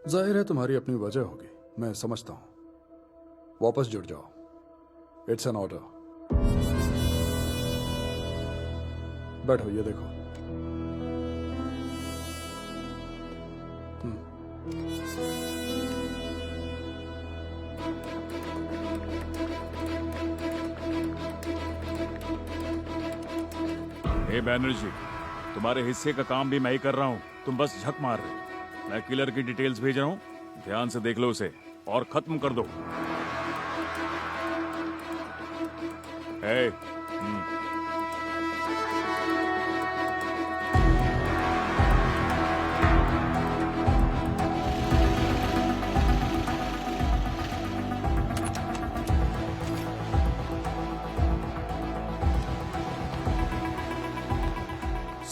P: जाहिर है तुम्हारी अपनी वजह होगी, मैं समझता हूं। वापस जुड़ जाओ, इट्स एन ऑर्डर। बैठो, ये देखो।
J: हे बैनर्जी, तुम्हारे हिस्से का काम भी मैं ही कर रहा हूँ, तुम बस झक मार रहे। मैं किलर की डिटेल्स भेज रहा हूँ, ध्यान से देख लो उसे और खत्म कर दो। हे,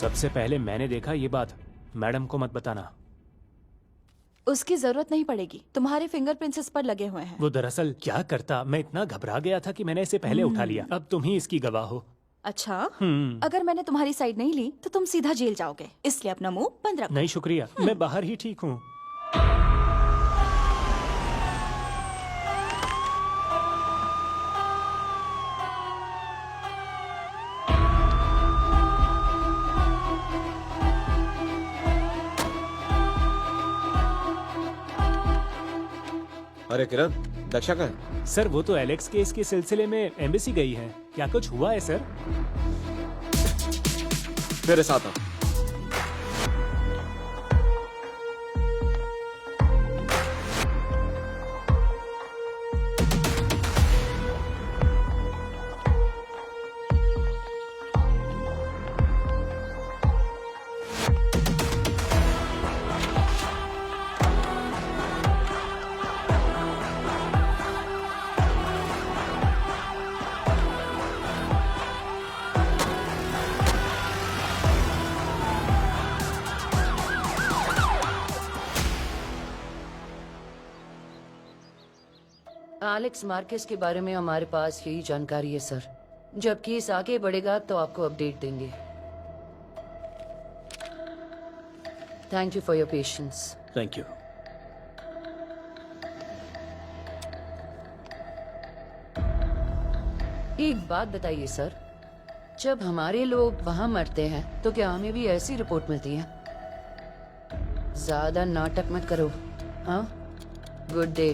M: सबसे पहले मैंने देखा ये बात, मैडम को मत बताना।
F: उसकी जरूरत नहीं पड़ेगी, तुम्हारे फिंगरप्रिंट्स इस पर लगे हुए हैं।
M: वो दरअसल क्या करता, मैं इतना घबरा गया था कि मैंने इसे पहले उठा लिया। अब तुम ही इसकी गवाह हो।
F: अच्छा, अगर मैंने तुम्हारी साइड नहीं ली तो तुम सीधा जेल जाओगे, इसलिए अपना मुंह बंद रखो।
M: नहीं शुक्रिया, मैं बाहर ही ठीक हूँ।
G: अरे किरण, दक्षा कहाँ है?
M: सर वो तो एलेक्स केस के सिलसिले में एम्बेसी गई है। क्या कुछ हुआ है सर?
G: मेरे साथ आओ।
E: एलेक्स मार्केस के बारे में हमारे पास यही जानकारी है सर। जब केस आगे बढ़ेगा तो आपको अपडेट देंगे। Thank you for your patience.
B: Thank you.
E: एक बात बताइए सर, जब हमारे लोग वहां मरते हैं तो क्या हमें भी ऐसी रिपोर्ट मिलती है? ज्यादा नाटक मत करो। हाँ, good day.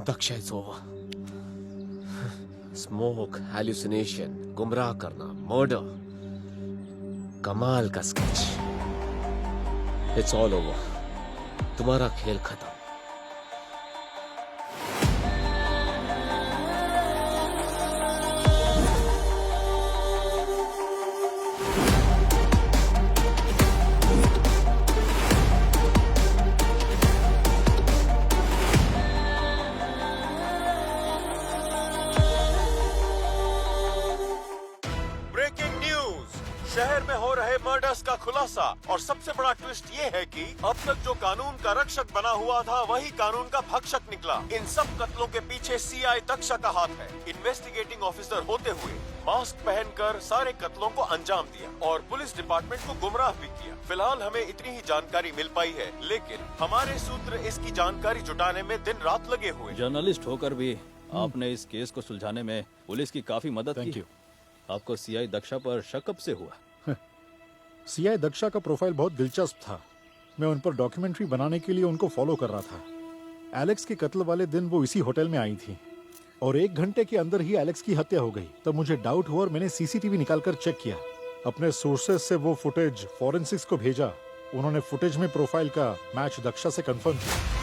G: Daksha is over. Smoke, hallucination, गुमराह करना, मर्डर, कमाल का स्केच। It's all over. तुम्हारा खेल खत्म।
D: ब्रेकिंग न्यूज, शहर में हो रहे मर्डर्स का खुलासा। और सबसे बड़ा ट्विस्ट ये है कि अब तक जो कानून का रक्षक बना हुआ था वही कानून का भक्षक निकला। इन सब कत्लों के पीछे सीआई दक्षा का हाथ है। इन्वेस्टिगेटिंग ऑफिसर होते हुए मास्क पहनकर सारे कत्लों को अंजाम दिया और पुलिस डिपार्टमेंट को गुमराह भी किया। फिलहाल हमें इतनी ही जानकारी मिल पाई है, लेकिन हमारे सूत्र इसकी जानकारी जुटाने में दिन रात लगे हुए।
C: जर्नलिस्ट होकर भी आपने इस केस को सुलझाने में पुलिस की काफी मदद की। आपको सीआई दक्षा पर शक कब से हुआ?
I: सीआई दक्षा का प्रोफाइल बहुत दिलचस्प था। मैं उन पर डॉक्यूमेंट्री बनाने के लिए उनको फॉलो कर रहा था। एलेक्स के कत्ल वाले दिन वो इसी होटल में आई थी और 1 घंटे के अंदर ही एलेक्स की हत्या हो गई। तब मुझे डाउट हुआ और मैंने सीसीटीवी निकालकर चेक किया। अपने सोर्सेज से वो फुटेज फॉरेंसिक्स को भेजा। उन्होंने फुटेज में प्रोफाइल का मैच दक्षा से कंफर्म किया।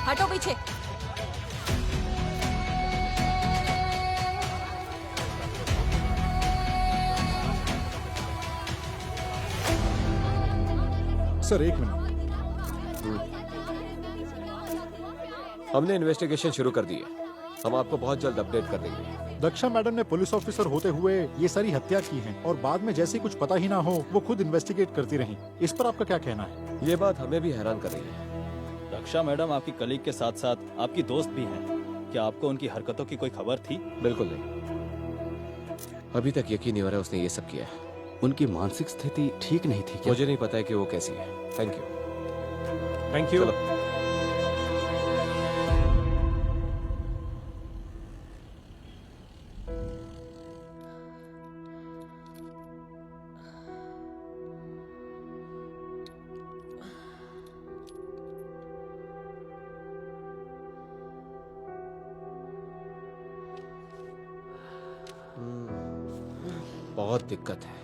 F: हटो पीछे।
I: Sir 1 minute.
G: हमने इन्वेस्टिगेशन शुरू कर दी है। हम आपको बहुत जल्द अपडेट कर देंगे।
I: दक्षा मैडम ने पुलिस ऑफिसर होते हुए ये सारी हत्या की है और बाद में जैसे कुछ पता ही ना हो वो खुद इन्वेस्टिगेट करती रही। इस पर आपका क्या कहना है?
G: ये बात हमें भी हैरान कर रही है।
C: दक्षा मैडम आपकी कलीग के साथ साथ आपकी दोस्त भी हैं। क्या आपको उनकी हरकतों की कोई खबर थी?
G: बिल्कुल नहीं। अभी तक यकीन नहीं हो रहा उसने ये सब किया है।
Q: उनकी मानसिक स्थिति ठीक नहीं थी क्या?
G: मुझे नहीं पता है कि वो कैसी है। Thank you.
M: Thank you.
G: बहुत दिक्कत है।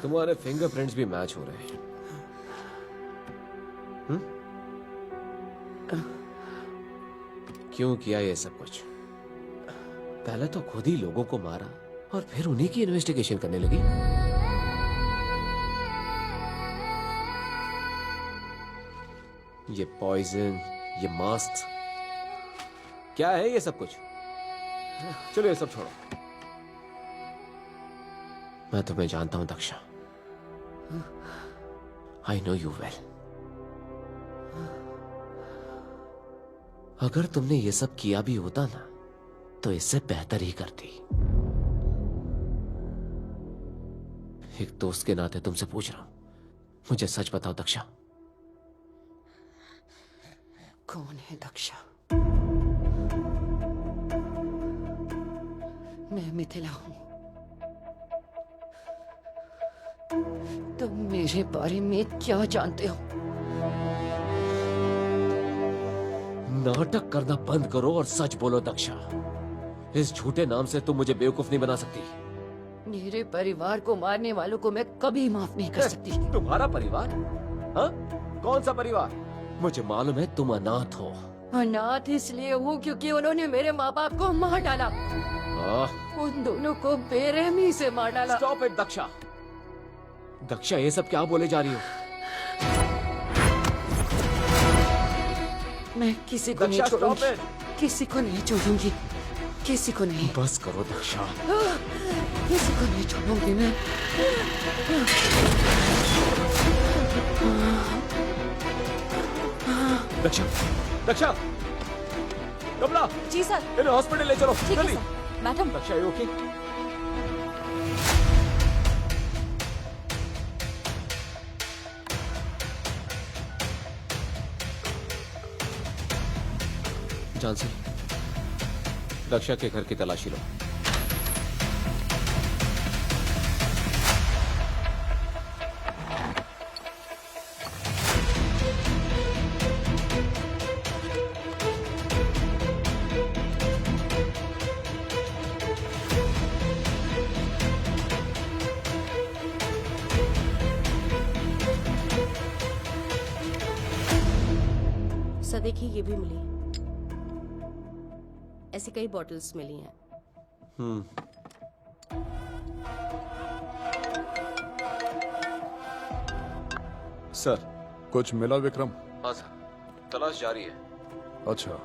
G: तुम्हारे फिंगरप्रिंट्स भी मैच हो रहे हैं। क्यों किया ये सब कुछ? पहले तो खुद ही लोगों को मारा और फिर उन्हीं की इन्वेस्टिगेशन करने लगी। ये पॉइजन, ये मास्क, क्या है ये सब कुछ? चलो ये सब छोड़ो। मैं तुम्हें जानता हूं Daksha. I know you well. अगर तुमने ये सब किया भी होता ना तो इससे बेहतर ही करती। एक दोस्त के नाते तुमसे पूछ रहा हूं, मुझे सच बताओ दक्षा।
E: कौन है दक्षा? मैं मिथिला हूं। तुम मेरे बारे में क्या जानते हो?
G: नाटक करना बंद करो और सच बोलो दक्षा। इस झूठे नाम से तुम मुझे बेवकूफ नहीं बना सकती।
E: मेरे परिवार को मारने वालों को मैं कभी माफ नहीं कर सकती।
G: तुम्हारा परिवार? हाँ? कौन सा परिवार? मुझे मालूम है तुम अनाथ हो।
E: अनाथ इसलिए हूँ क्योंकि उन्होंने मेरे माँ बाप को मार डाला। उन दोनों को बेरहमी से मार डाला।
G: Stop it Daksha. दक्षा ये सब क्या बोले जा रही हो?
E: मैं किसी को नहीं छोड़ूंगी, किसी को नहीं छोड़ूंगी, किसी को नहीं।
G: बस करो दक्षा।
E: किसी को नहीं छोड़ूंगी मैं।
G: दक्षा, दक्षा, कमला।
F: जी सर।
G: इन्हें हॉस्पिटल ले चलो।
F: ठीक है
G: जल्दी।
F: सर। मैडम।
G: दक्षा ये ओके? झांसी, दक्षा के घर की तलाशी लो।
H: सर देखिए ये भी मिली, ऐसी कई बॉटल्स मिली हैं।
G: सर।
P: कुछ मिला विक्रम?
G: हाँ सर, तलाश जारी है।
P: अच्छा,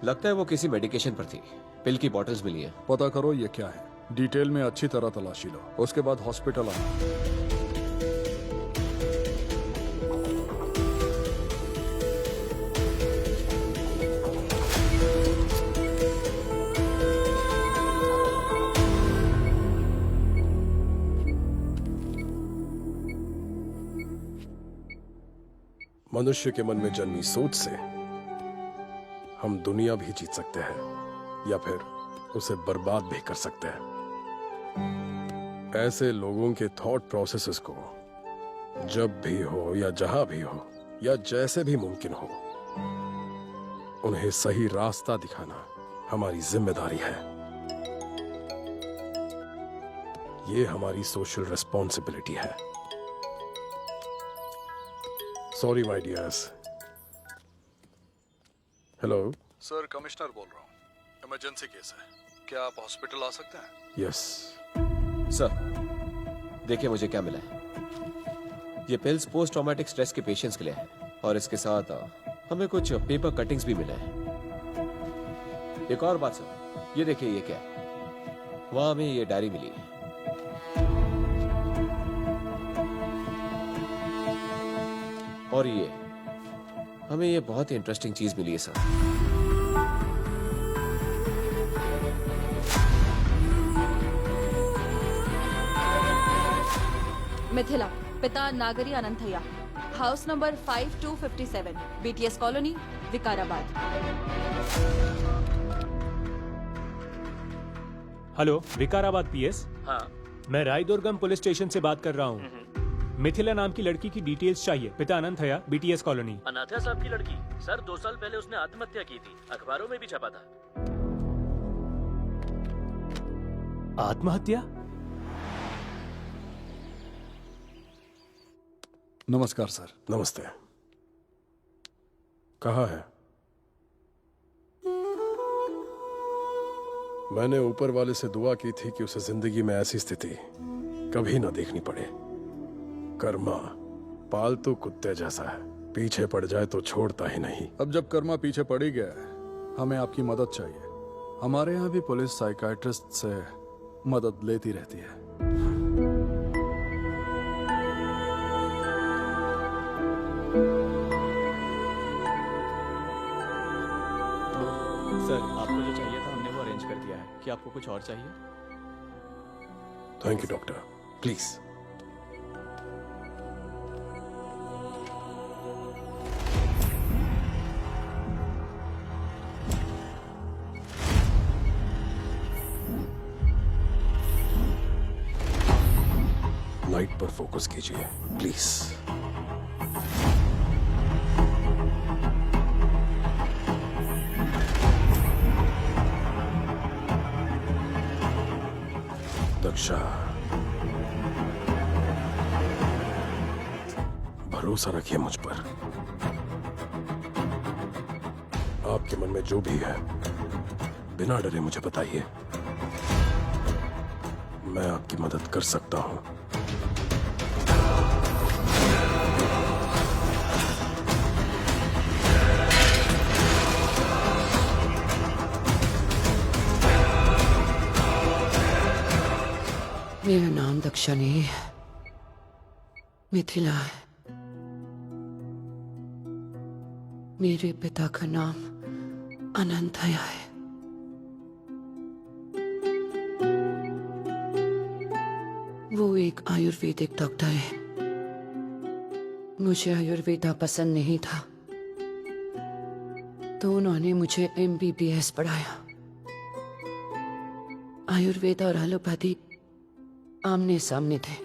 G: लगता है वो किसी मेडिकेशन पर थी। पिल की बॉटल्स मिली है।
P: पता करो ये क्या है, डिटेल में अच्छी तरह तलाशी लो, उसके बाद हॉस्पिटल आना।
N: मनुष्य के मन में जन्मी सोच से हम दुनिया भी जीत सकते हैं या फिर उसे बर्बाद भी कर सकते हैं। ऐसे लोगों के थॉट प्रोसेसेस को जब भी हो या जहां भी हो या जैसे भी मुमकिन हो, उन्हें सही रास्ता दिखाना हमारी जिम्मेदारी है। ये हमारी सोशल रिस्पॉन्सिबिलिटी है। Sorry my dears. Hello
P: sir, commissioner बोल रहा हूँ। इमरजेंसी केस है, क्या आप हॉस्पिटल आ सकते हैं?
N: Yes
G: sir. देखिए मुझे क्या मिला है। ये पिल्स पोस्ट ट्रॉमेटिक स्ट्रेस के पेशेंट्स के लिए है और इसके साथ हमें कुछ पेपर कटिंग्स भी मिले हैं। एक और बात सर, ये देखिए ये क्या है। वहां हमें ये डायरी मिली है। और ये हमें ये बहुत ही इंटरेस्टिंग चीज मिली है सर।
F: मिथिला, पिता Nagari Ananthaiah, house number 5257, BTS colony, Vikarabad.
M: Hello, Vikarabad PS.
B: हाँ।
M: मैं रायदुर्गम पुलिस स्टेशन से बात कर रहा हूँ। मिथिला नाम की लड़की की डिटेल्स चाहिए। पिता अनंथैया, बीटीएस कॉलोनी।
B: अनाथिया साहब की लड़की? सर 2 साल पहले उसने आत्महत्या की थी, अखबारों में भी छपा था।
M: आत्महत्या?
P: नमस्कार सर।
N: नमस्ते। कहाँ है? मैंने ऊपर वाले से दुआ की थी कि उसे जिंदगी में ऐसी स्थिति कभी ना देखनी पड़े। कर्मा पालतू कुत्ते जैसा है, पीछे पड़ जाए तो छोड़ता ही नहीं।
P: अब जब कर्मा पीछे पड़ ही गया है, हमें आपकी मदद चाहिए। हमारे यहाँ भी पुलिस साइकाइट्रिस्ट से मदद लेती रहती है।
C: सर, आपको जो चाहिए था हमने वो अरेंज कर दिया है। क्या आपको कुछ और चाहिए?
N: Thank you doctor. Please. Light पर फोकस कीजिए प्लीज। दक्षा, भरोसा रखिए मुझ पर। आपके मन में जो भी है बिना डरे मुझे बताइए, मैं आपकी मदद कर सकता हूं।
E: मेरा नाम दक्षा नहीं है, मिथिला है। मेरे पिता का नाम अनंतया है। वो एक आयुर्वेदिक डॉक्टर है। मुझे आयुर्वेदा पसंद नहीं था, तो उन्होंने मुझे MBBS पढ़ाया। आयुर्वेदा और एलोपैथी आमने सामने थे,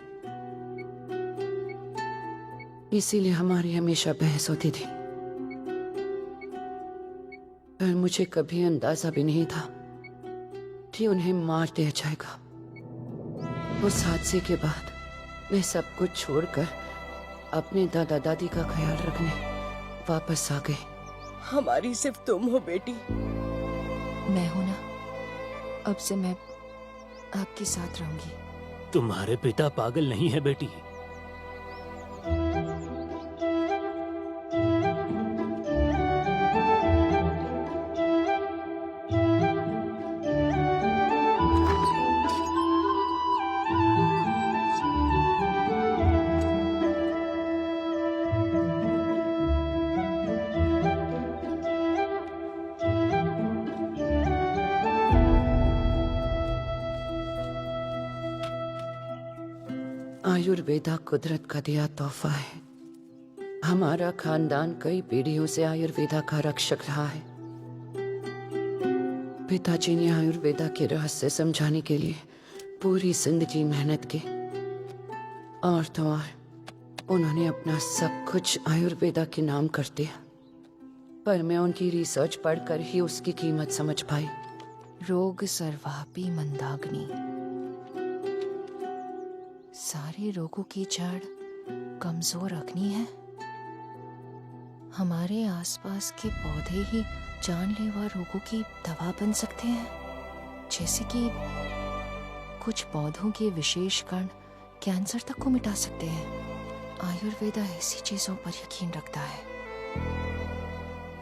E: इसीलिए हमारी हमेशा बहस होती थी। पर मुझे कभी अंदाजा भी नहीं था कि उन्हें मार दिया जाएगा। उस हादसे के बाद मैं सब कुछ छोड़कर अपने दादा दादी का ख्याल रखने वापस आ गई।
H: हमारी सिर्फ तुम हो बेटी।
O: मैं हूं ना, अब से मैं आपके साथ रहूंगी।
M: तुम्हारे पिता पागल नहीं है बेटी।
E: आयुर्वेदा कुदरत का दिया तोहफा है। हमारा खानदान कई पीढ़ियों से आयुर्वेदा का रक्षक रहा है। पिताजी ने आयुर्वेदा के रहस्य समझाने के लिए पूरी जिंदगी मेहनत की, और तो और उन्होंने अपना सब कुछ आयुर्वेदा के नाम कर दिया। पर मैं उनकी रिसर्च पढ़कर ही उसकी कीमत समझ पाई।
O: रोग सर्वापि मंदाग्नि, सारे रोगों की जड़ कमजोर अग्नि है। हमारे आसपास के पौधे ही जानलेवा रोगों की दवा बन सकते हैं। जैसे कि कुछ पौधों के विशेष कण कैंसर तक को मिटा सकते हैं। आयुर्वेदा ऐसी चीजों पर यकीन रखता है।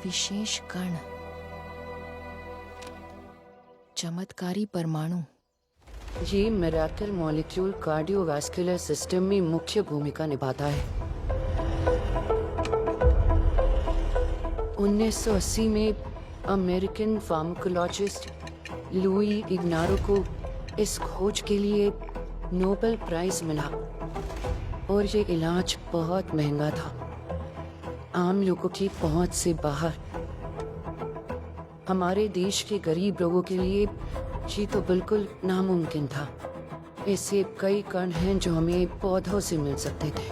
O: विशेष कण, चमत्कारी परमाणु।
E: ये मिरेकल मॉलिक्यूल कार्डियोवैस्कुलर सिस्टम में मुख्य भूमिका निभाता है। 1980 में अमेरिकन फार्माकोलॉजिस्ट लुई इग्नारो को इस खोज के लिए नोबेल प्राइज मिला, और ये इलाज बहुत महंगा था, आम लोगों की पहुंच से बाहर। हमारे देश के गरीब लोगों के लिए ये तो बिल्कुल नामुमकिन था। ऐसे कई कण हैं जो हमें पौधों से मिल सकते थे।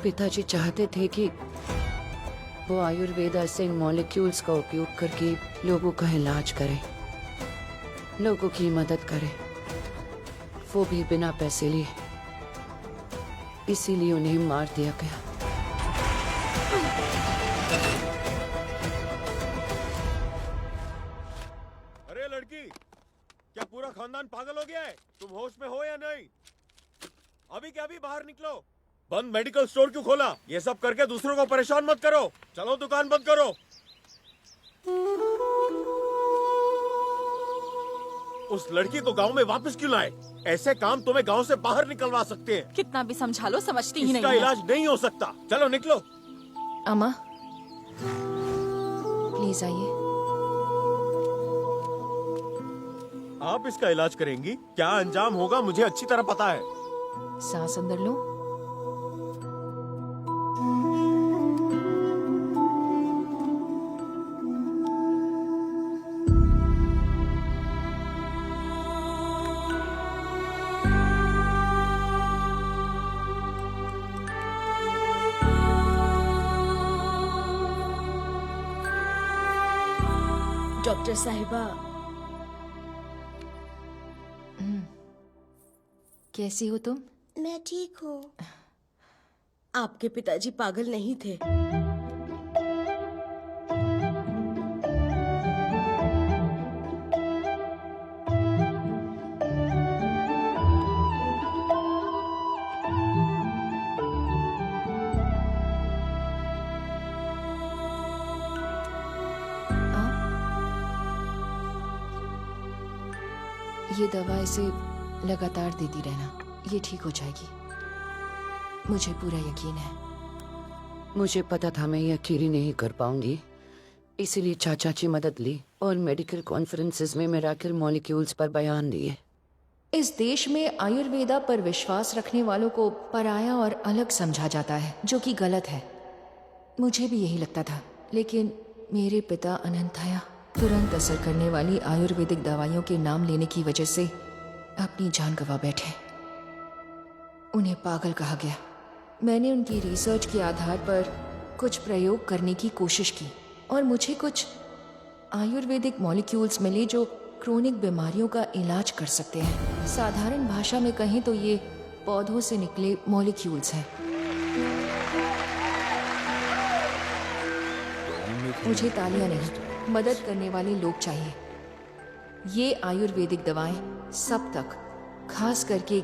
E: पिताजी चाहते थे कि वो आयुर्वेदा से मॉलिक्यूल्स का उपयोग करके लोगों का इलाज करें, लोगों की मदद करें, वो भी बिना पैसे लिए। इसीलिए उन्हें मार दिया गया।
D: अरे लड़की, क्या पूरा खानदान पागल हो गया है? तुम होश में हो या नहीं? अभी क्या अभी बाहर निकलो। बंद मेडिकल स्टोर क्यों खोला? ये सब करके दूसरों को परेशान मत करो। चलो दुकान बंद करो। उस लड़की को गांव में वापस क्यों लाए? ऐसे काम तुम्हें गांव से बाहर निकलवा सकते हैं।
F: कितना भी समझा लो, समझती ही नहीं
D: इसका
F: है।
D: इलाज नहीं हो सकता। चलो निकलो।
O: अम्मा प्लीज आइए।
D: आप इसका इलाज करेंगी? क्या अंजाम होगा मुझे अच्छी तरह पता है।
O: सांस अंदर लो।
H: डॉक्टर साहिबा,
O: कैसी हो तुम?
H: मैं ठीक हूँ। आपके पिताजी पागल नहीं थे।
R: ये दवा इसे लगातार देती रहना, ये ठीक हो जाएगी। मुझे पूरा यकीन है।
E: मुझे पता था मैं ये अकेली नहीं कर पाऊंगी, इसीलिए चाचा की मदद ली और मेडिकल कॉन्फ्रेंसेस में मिराकल मॉलिक्यूल्स पर बयान दिए।
R: इस देश में आयुर्वेदा पर विश्वास रखने वालों को पराया और अलग समझा जाता है, जो कि गलत है। मुझे भी यही लगता था, लेकिन मेरे पिता अनंतया तुरंत असर करने वाली आयुर्वेदिक दवाइयों के नाम लेने की वजह से अपनी जान गंवा बैठे। उन्हें पागल कहा गया। मैंने उनकी रिसर्च के आधार पर कुछ प्रयोग करने की कोशिश की और मुझे कुछ आयुर्वेदिक मॉलिक्यूल्स मिले जो क्रोनिक बीमारियों का इलाज कर सकते हैं। साधारण भाषा में कहें तो ये पौधों से निकले मॉलिक्यूल्स हैं। मुझे तालियां नहीं, मदद करने वाले लोग चाहिए। ये आयुर्वेदिक दवाएं सब तक, खास करके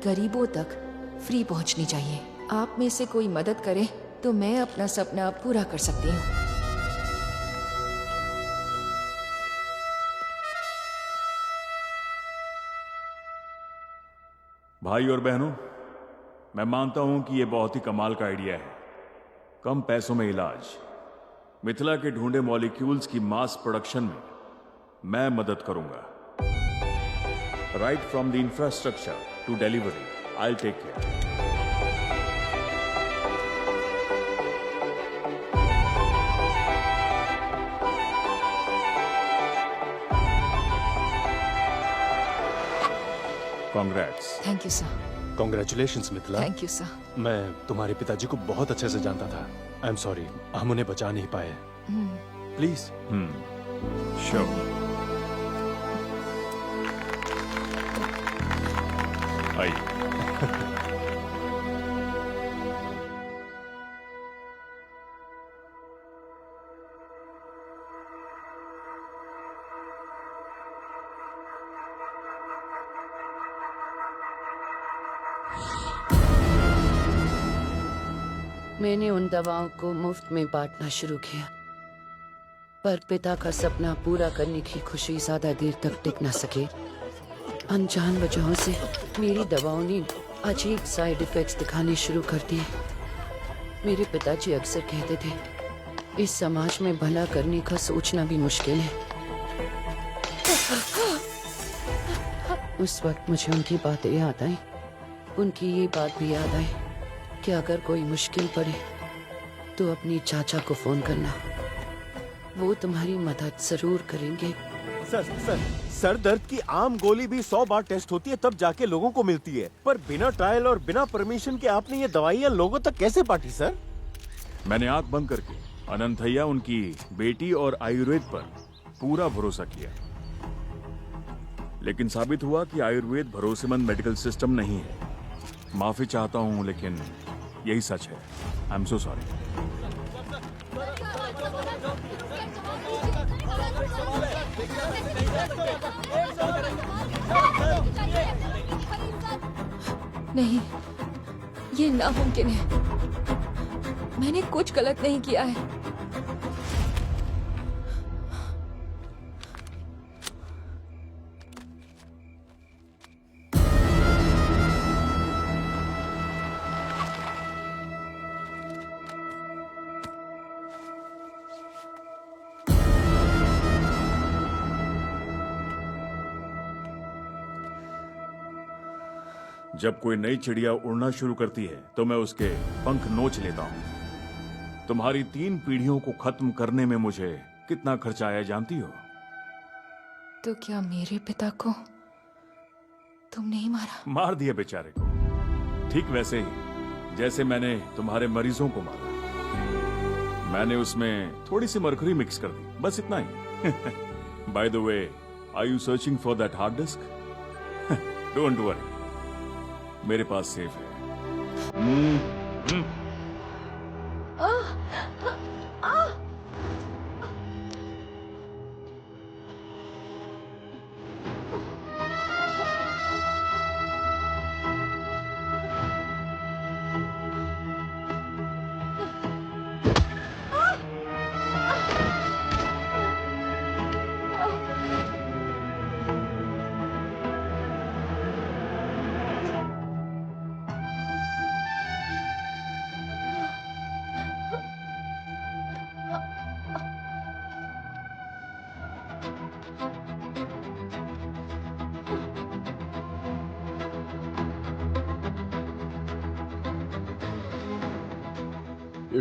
R: गरीबों तक फ्री पहुंचनी चाहिए। आप में से कोई मदद करे तो मैं अपना सपना पूरा कर सकती हूँ।
J: भाई और बहनों, मैं मानता हूं कि यह बहुत ही कमाल का आइडिया है। कम पैसों में इलाज, मिथिला के ढूंढे मॉलिक्यूल्स की मास प्रोडक्शन में मैं मदद करूंगा। Right from the infrastructure to delivery, I take care. Congrats.
R: Thank you sir.
A: Congratulations Mithila.
R: Thank you sir.
A: मैं तुम्हारे पिताजी को बहुत अच्छे से जानता था। आई एम सॉरी, हम उन्हें बचा नहीं पाए। प्लीज।
J: श्योर। आइए।
E: मैंने उन दवाओं को मुफ्त में बांटना शुरू किया, पर पिता का सपना पूरा करने की खुशी ज्यादा देर तक टिक न सके। अनजान वजहों से मेरी दवाओं ने अजीब साइड इफेक्ट्स दिखाने शुरू कर दिए। मेरे पिताजी अक्सर कहते थे, इस समाज में भला करने का सोचना भी मुश्किल है। उस वक्त मुझे उनकी बातें याद आई। उनकी ये बात भी याद आई कि अगर कोई मुश्किल पड़े तो अपनी चाचा को फोन करना, वो तुम्हारी मदद जरूर करेंगे।
D: सर दर्द की आम गोली भी 100 बार टेस्ट होती है, तब जाके लोगों को मिलती है। पर बिना ट्रायल और बिना परमिशन के आपने ये दवाइयाँ लोगों तक कैसे बांटी सर?
J: मैंने आंख बंद करके अनंतया, उनकी बेटी और आयुर्वेद पर पूरा भरोसा किया, लेकिन साबित हुआ कि आयुर्वेद भरोसेमंद मेडिकल सिस्टम नहीं है। माफी चाहता हूँ, लेकिन यही सच है। I am so sorry.
R: नहीं, ये नामुमकिन है। मैंने कुछ गलत नहीं किया है।
J: जब कोई नई चिड़िया उड़ना शुरू करती है तो मैं उसके पंख नोच लेता हूँ। तुम्हारी 3 पीढ़ियों को खत्म करने में मुझे कितना खर्चा आया जानती हो?
R: तो क्या मेरे पिता को तुम नहीं मारा?
J: मार दिया बेचारे को, ठीक वैसे ही जैसे मैंने तुम्हारे मरीजों को मारा। मैंने उसमें थोड़ी सी मरकरी मिक्स कर दी, बस इतना ही। By the way, are you searching for that hard disk? Don't worry, मेरे पास सेफ है।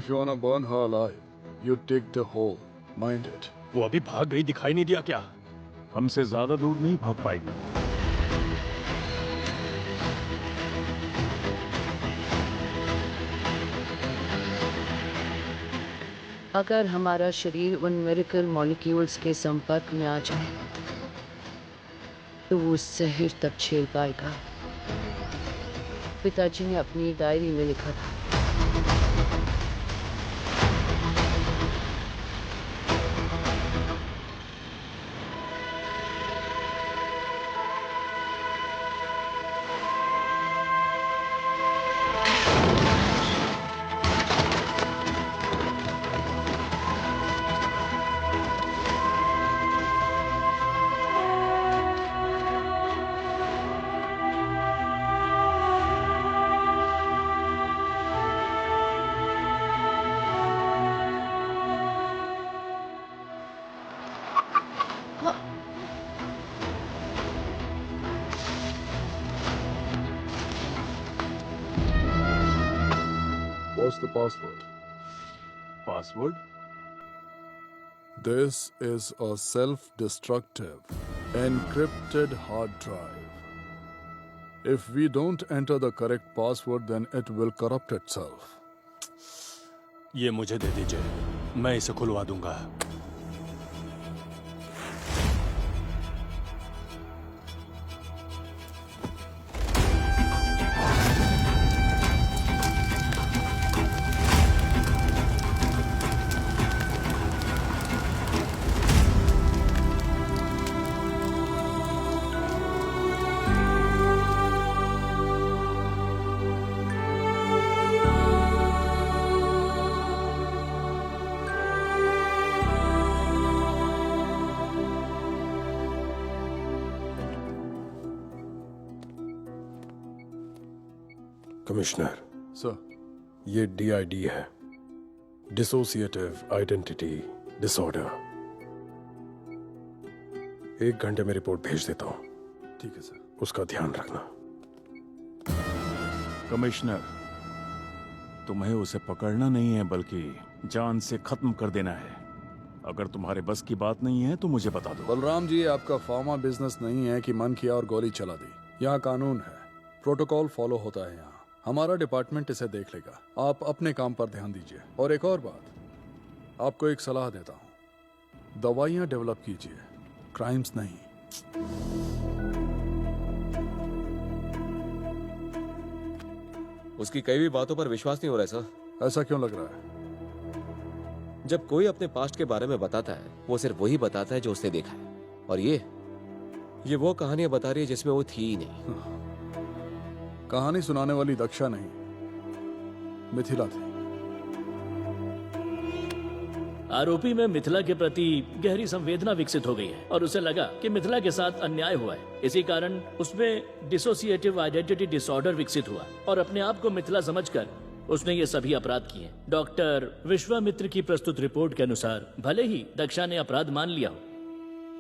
P: If you wanna burn her alive, you dig the hole. Mind it.
A: वो अभी भाग गई, दिखाई नहीं दिया क्या?
J: हमसे ज्यादा दूर नहीं भाग पाएगी।
E: अगर हमारा शरीर उन मिरेकल मॉलिक्यूल्स के संपर्क में आ जाए तो वो जहर तब झेल पाएगा। पिताजी ने अपनी डायरी में लिखा था।
P: What's the password?
J: Password?
P: This is a self-destructive, encrypted hard drive. If we don't enter the correct password, then it will corrupt itself.
A: ये मुझे दे दीजिए, मैं इसे खुलवा दूंगा।
N: कमिश्नर
P: सर,
N: ये DID है, डिसोसिएटिव आइडेंटिटी डिसऑर्डर। 1 घंटे में रिपोर्ट भेज देता हूं।
P: ठीक है सर।
N: उसका ध्यान रखना।
J: कमिश्नर, तुम्हें उसे पकड़ना नहीं है बल्कि जान से खत्म कर देना है। अगर तुम्हारे बस की बात नहीं है तो मुझे बता दो।
P: बलराम जी, आपका फार्मा बिजनेस नहीं है कि मन किया और गोली चला दी। यहाँ कानून है, प्रोटोकॉल फॉलो होता है। यहाँ हमारा डिपार्टमेंट इसे देख लेगा। आप अपने काम पर ध्यान दीजिए। और एक और बात, आपको एक सलाह देता हूँ, दवाइयाँ डेवलप कीजिए, क्राइम्स नहीं।
G: उसकी कई भी बातों पर विश्वास नहीं हो रहा है सर।
P: ऐसा क्यों लग रहा है?
G: जब कोई अपने पास्ट के बारे में बताता है, वो सिर्फ वही बताता है जो उसने देखा है। और ये वो कहानियां बता रही है जिसमें वो थी ही नहीं।
P: कहानी सुनाने वाली दक्षा नहीं, मिथिला थी।
B: आरोपी में मिथिला के प्रति गहरी संवेदना विकसित हो गई है और उसे लगा कि मिथिला के साथ अन्याय हुआ है। इसी कारण उसमें डिसोसिएटिव आइडेंटिटी डिसऑर्डर विकसित हुआ और अपने आप को मिथिला समझकर उसने ये सभी अपराध किए। डॉक्टर विश्वामित्र की प्रस्तुत रिपोर्ट के अनुसार भले ही दक्षा ने अपराध मान लिया हो,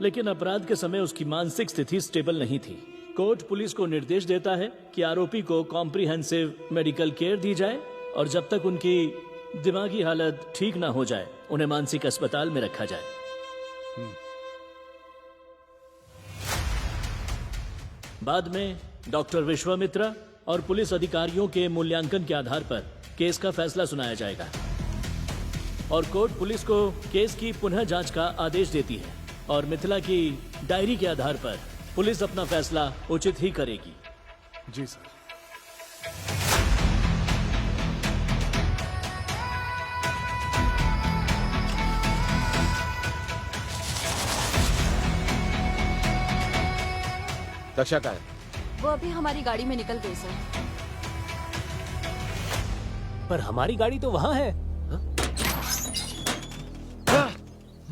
B: लेकिन अपराध के समय उसकी मानसिक स्थिति स्टेबल नहीं थी। कोर्ट पुलिस को निर्देश देता है कि आरोपी को कॉम्प्रिहेंसिव मेडिकल केयर दी जाए और जब तक उनकी दिमागी हालत ठीक ना हो जाए उन्हें मानसिक अस्पताल में रखा जाए। बाद में डॉक्टर विश्वामित्र और पुलिस अधिकारियों के मूल्यांकन के आधार पर केस का फैसला सुनाया जाएगा और कोर्ट पुलिस को केस की पुनः जांच का आदेश देती है और मिथिला की डायरी के आधार पर पुलिस अपना फैसला उचित ही करेगी।
P: जी सर।
G: दक्षा का है?
F: वो अभी हमारी गाड़ी में निकल गई सर।
M: पर हमारी गाड़ी तो वहां है।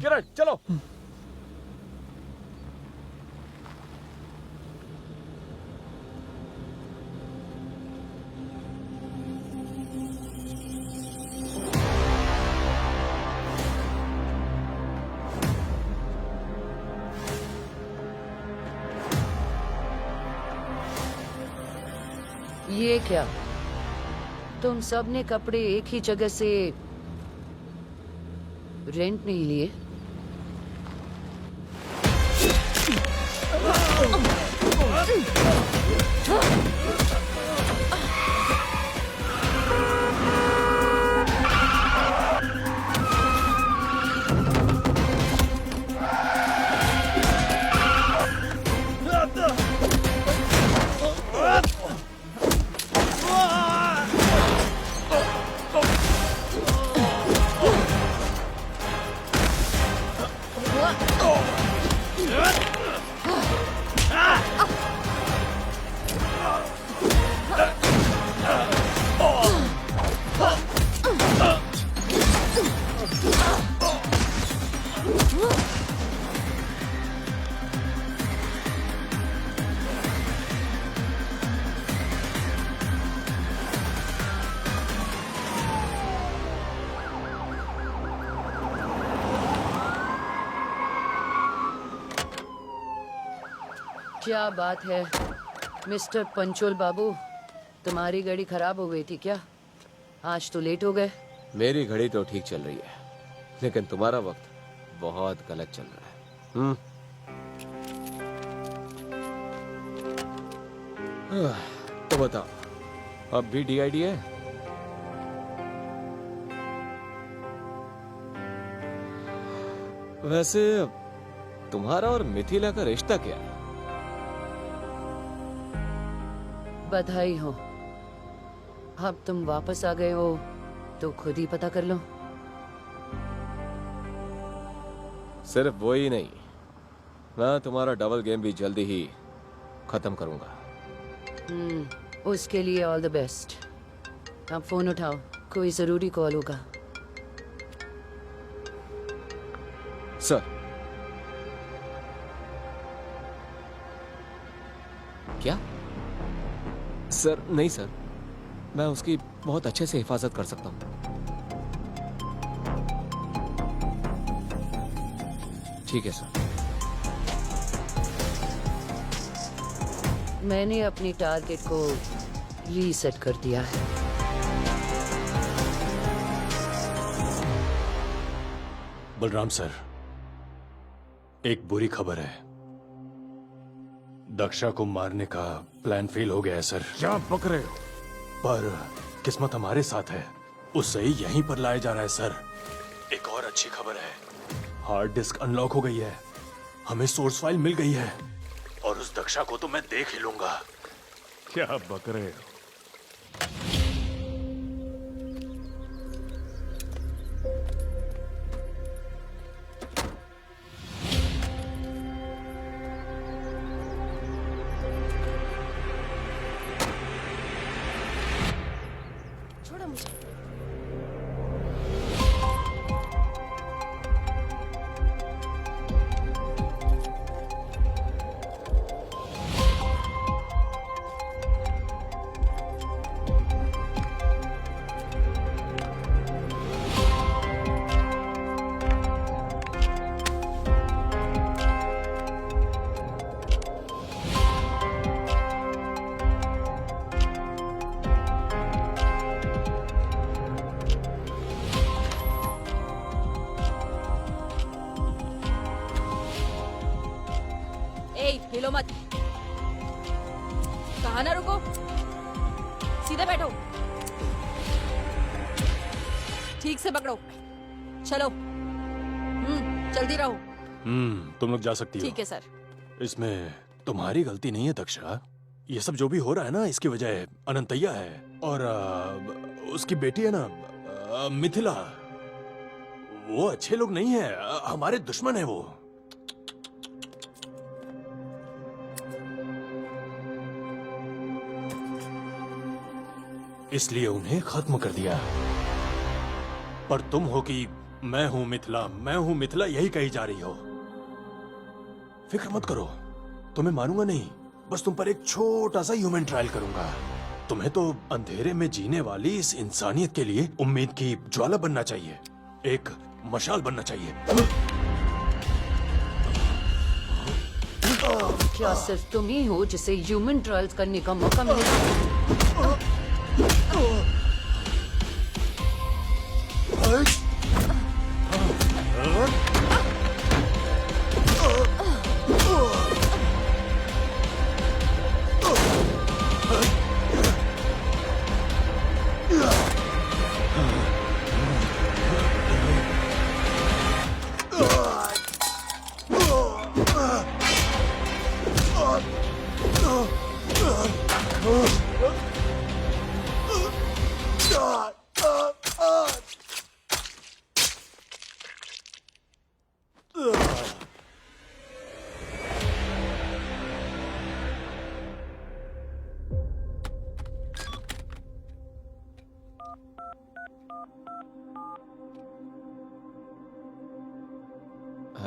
G: किरण चलो।
E: ये क्या? तुम सब ने कपड़े एक ही जगह से रेंट नहीं लिए? क्या बात है मिस्टर पंचोल बाबू, तुम्हारी गाड़ी खराब हो गई थी क्या? आज तो लेट हो गए।
G: मेरी घड़ी तो ठीक चल रही है, लेकिन तुम्हारा वक्त बहुत गलत चल रहा है। तो बताओ, अब भी DID है? वैसे तुम्हारा और मिथिला का रिश्ता क्या है?
E: बधाई हो, अब तुम वापस आ गए हो तो खुद ही पता कर लो।
G: सिर्फ वो ही नहीं, मैं तुम्हारा डबल गेम भी जल्दी ही खत्म करूंगा।
E: उसके लिए ऑल द बेस्ट। अब फोन उठाओ, कोई जरूरी कॉल होगा।
G: सर, क्या? सर नहीं सर, मैं उसकी बहुत अच्छे से हिफाजत कर सकता हूँ। ठीक है सर।
E: मैंने अपनी टारगेट को रीसेट कर दिया है।
A: बलराम सर, एक बुरी खबर है। दक्षा को मारने का प्लान फेल हो गया है सर।
N: क्या बक रहे हो?
A: पर किस्मत हमारे साथ है, उसे यहीं पर लाया जा रहा है सर। एक और अच्छी खबर है, हार्ड डिस्क अनलॉक हो गई है, हमें सोर्स फाइल मिल गई है, और उस दक्षा को तो मैं देख ही लूंगा।
N: क्या बक रहे हो?
F: हिलो मत, कहा ना रुको, सीधे बैठो, ठीक से पकड़ो, चलो। जल्दी रहो।
A: तुम लोग जा सकती हो।
F: ठीक है सर।
A: इसमें तुम्हारी गलती नहीं है दक्षा। ये सब जो भी हो रहा है ना, इसकी वजह अनंतैया है और उसकी बेटी है ना मिथिला। वो अच्छे लोग नहीं है, हमारे दुश्मन है वो। इसलिए उन्हें खत्म कर दिया। पर तुम हो कि मैं हूं मिथिला, यही कही जा रही हो। फिक्र मत करो, तुम्हें मारूंगा नहीं, बस तुम पर एक छोटा सा ह्यूमन ट्रायल करूंगा। तुम्हें तो अंधेरे में जीने वाली इस इंसानियत के लिए उम्मीद की ज्वाला बनना चाहिए, एक मशाल बनना चाहिए।
E: क्या सिर्फ तुम ही हो जिसे ह्यूमन ट्रायल्स करने का मौका मिलेगा?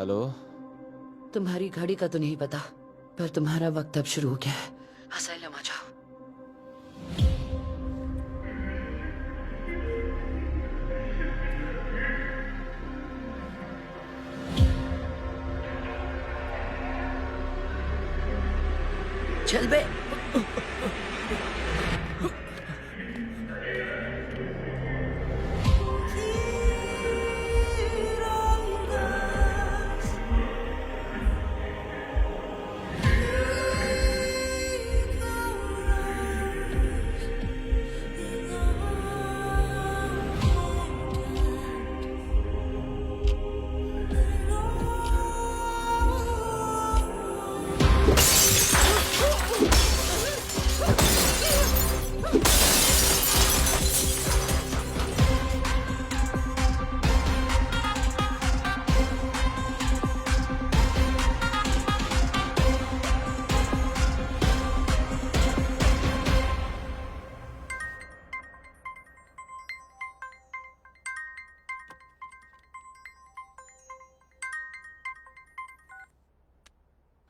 G: हेलो।
E: तुम्हारी घड़ी का तो नहीं पता, पर तुम्हारा वक्त अब शुरू हो गया है। असाइलम आ जाओ। चल बे।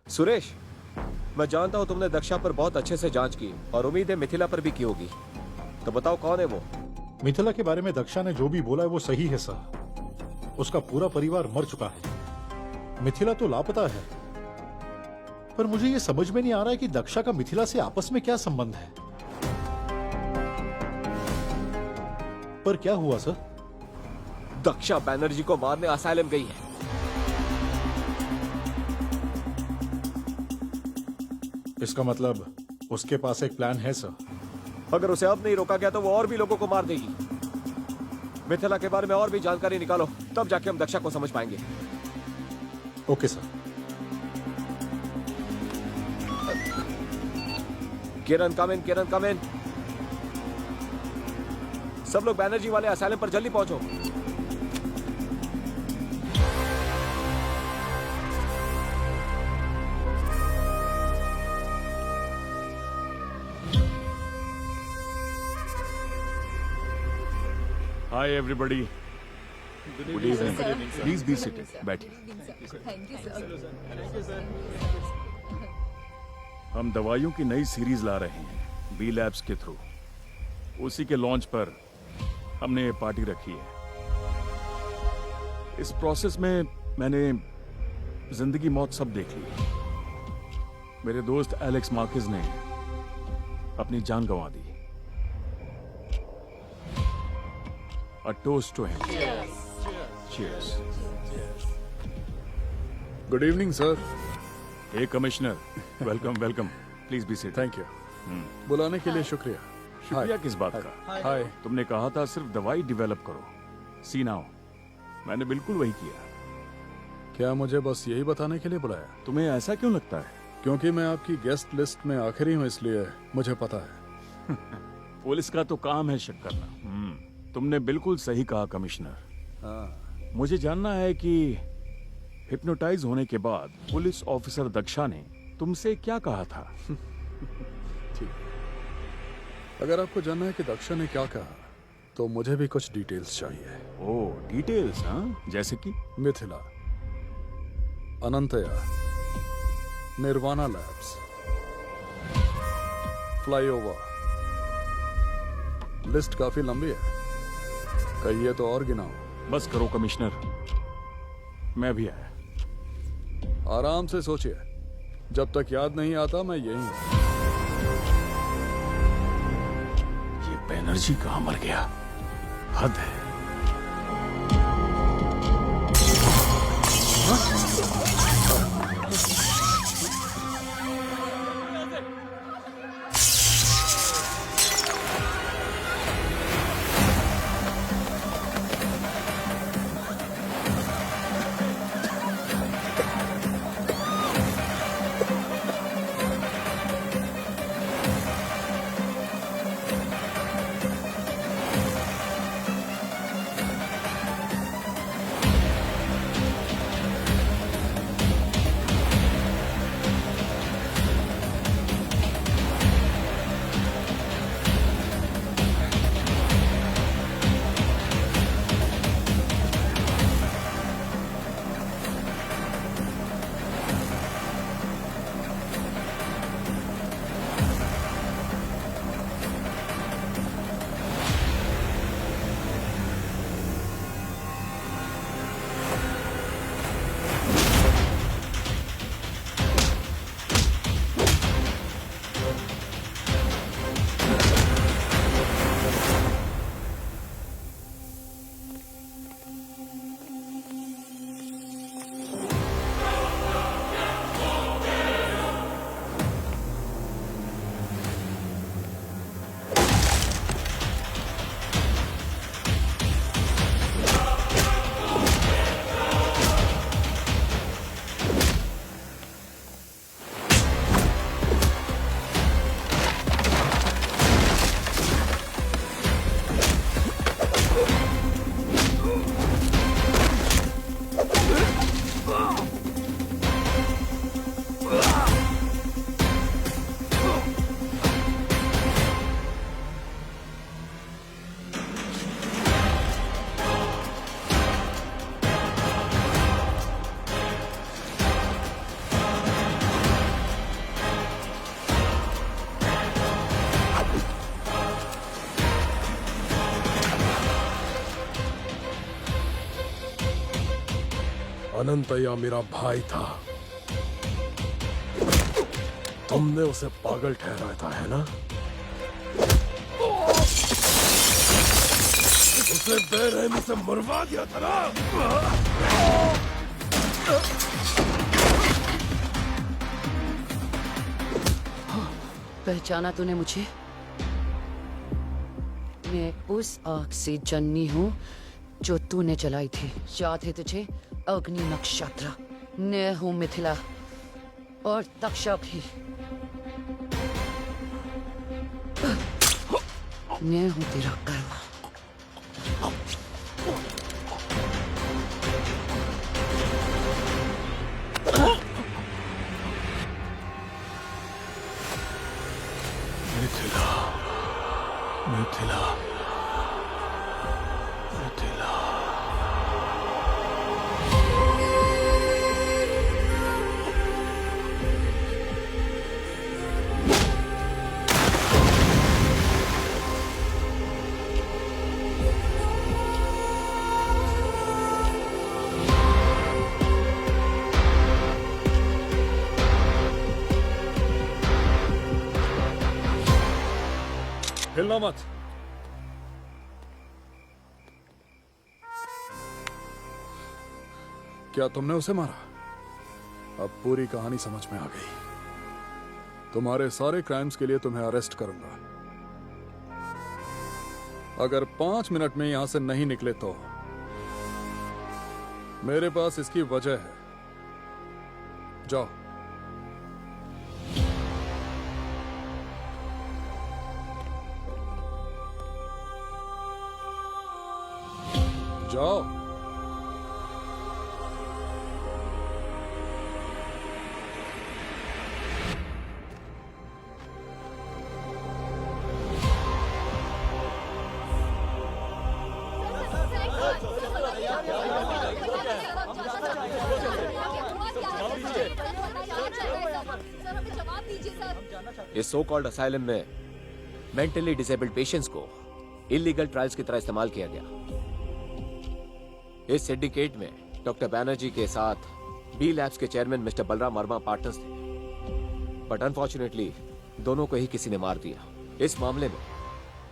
G: सुरेश, मैं जानता हूं तुमने दक्षा पर बहुत अच्छे से जांच की और उम्मीद है मिथिला पर भी की होगी। तो बताओ कौन है वो?
I: मिथिला के बारे में दक्षा ने जो भी बोला है वो सही है सर। उसका पूरा परिवार मर चुका है। मिथिला तो लापता है, पर मुझे ये समझ में नहीं आ रहा है कि दक्षा का मिथिला से आपस में क्या संबंध है। पर क्या हुआ सर?
G: दक्षा बैनर्जी को मारने असाइलम गई है।
I: इसका मतलब उसके पास एक प्लान है सर।
G: अगर उसे अब नहीं रोका गया तो वो और भी लोगों को मार देगी। मिथिला के बारे में और भी जानकारी निकालो, तब जाके हम दक्षा को समझ पाएंगे।
I: Okay sir.
G: Kiran come in, Kiran come in. सब लोग बैनर्जी वाले असाइलम पर जल्दी पहुंचो।
J: Hi everybody, good evening. Please be seated, बैठिए। हम दवाइयों की नई सीरीज ला रहे हैं बी लैब्स के थ्रू। उसी के लॉन्च पर हमने ये पार्टी रखी है। इस प्रोसेस में मैंने जिंदगी मौत सब देख ली। मेरे दोस्त एलेक्स मार्केज ने अपनी जान गंवा दी। A toast to him. Cheers.
P: Good evening, sir.
J: Hey, Commissioner. Welcome, welcome. Please be seated.
P: Thank you. बुलाने के लिए शुक्रिया।
J: शुक्रिया किस बात का?
P: हाय।
J: तुमने कहा था सिर्फ दवाई डेवलप करो। सी नाउ, मैंने बिल्कुल वही किया।
P: क्या मुझे बस यही बताने के लिए बुलाया?
J: तुम्हें ऐसा क्यों लगता है?
P: क्योंकि मैं आपकी गेस्ट लिस्ट में आखिरी हूँ, इसलिए मुझे पता है।
J: पुलिस का तो काम है शक करना। तुमने बिल्कुल सही कहा कमिश्नर। मुझे जानना है कि हिप्नोटाइज होने के बाद पुलिस ऑफिसर दक्षा ने तुमसे क्या कहा था?
P: ठीक। अगर आपको जानना है कि दक्षा ने क्या कहा, तो मुझे भी कुछ डिटेल्स चाहिए।
J: Oh, details? हाँ, जैसे कि?
P: Mithila, Anantaiah, Nirvana labs, flyover. List काफी लंबी है, कहिए तो और गिनाओ।
J: बस करो कमिश्नर, मैं भी आया।
P: आराम से सोचिए, जब तक याद नहीं आता मैं यही हूं।
J: ये बैनर्जी कहां मर गया? हद है।
N: अनंतया मेरा भाई था। तुमने उसे पागल ठहराया था, है ना? उसे बेरहमी से मरवा दिया था ना?
E: पहचाना तूने मुझे? मैं उस आग से जन्नी हूँ जो तूने जलाई थी। याद है तुझे? अग्नि नक्षत्र। मैं हूँ मिथिला और दक्षा भी। मैं हूँ तेरा कर्म।
N: मिथिला, मिथिला, मिथिला।
P: हिलना मत। क्या तुमने उसे मारा? अब पूरी कहानी समझ में आ गई। तुम्हारे सारे क्राइम्स के लिए तुम्हें अरेस्ट करूंगा। अगर 5 मिनट में यहां से नहीं निकले तो मेरे पास इसकी वजह है। जाओ। जाओ।
G: इस सो कॉल्ड असाइलम में मेंटली डिसेबल्ड पेशेंट्स को इलीगल ट्रायल्स की तरह इस्तेमाल किया गया। इस सिंडिकेट में डॉक्टर बैनर्जी के साथ बी लैब्स के chairman mister Balram Verma partners थे, बट अनफॉर्चुनेटली दोनों को ही किसी ने मार दिया। इस मामले में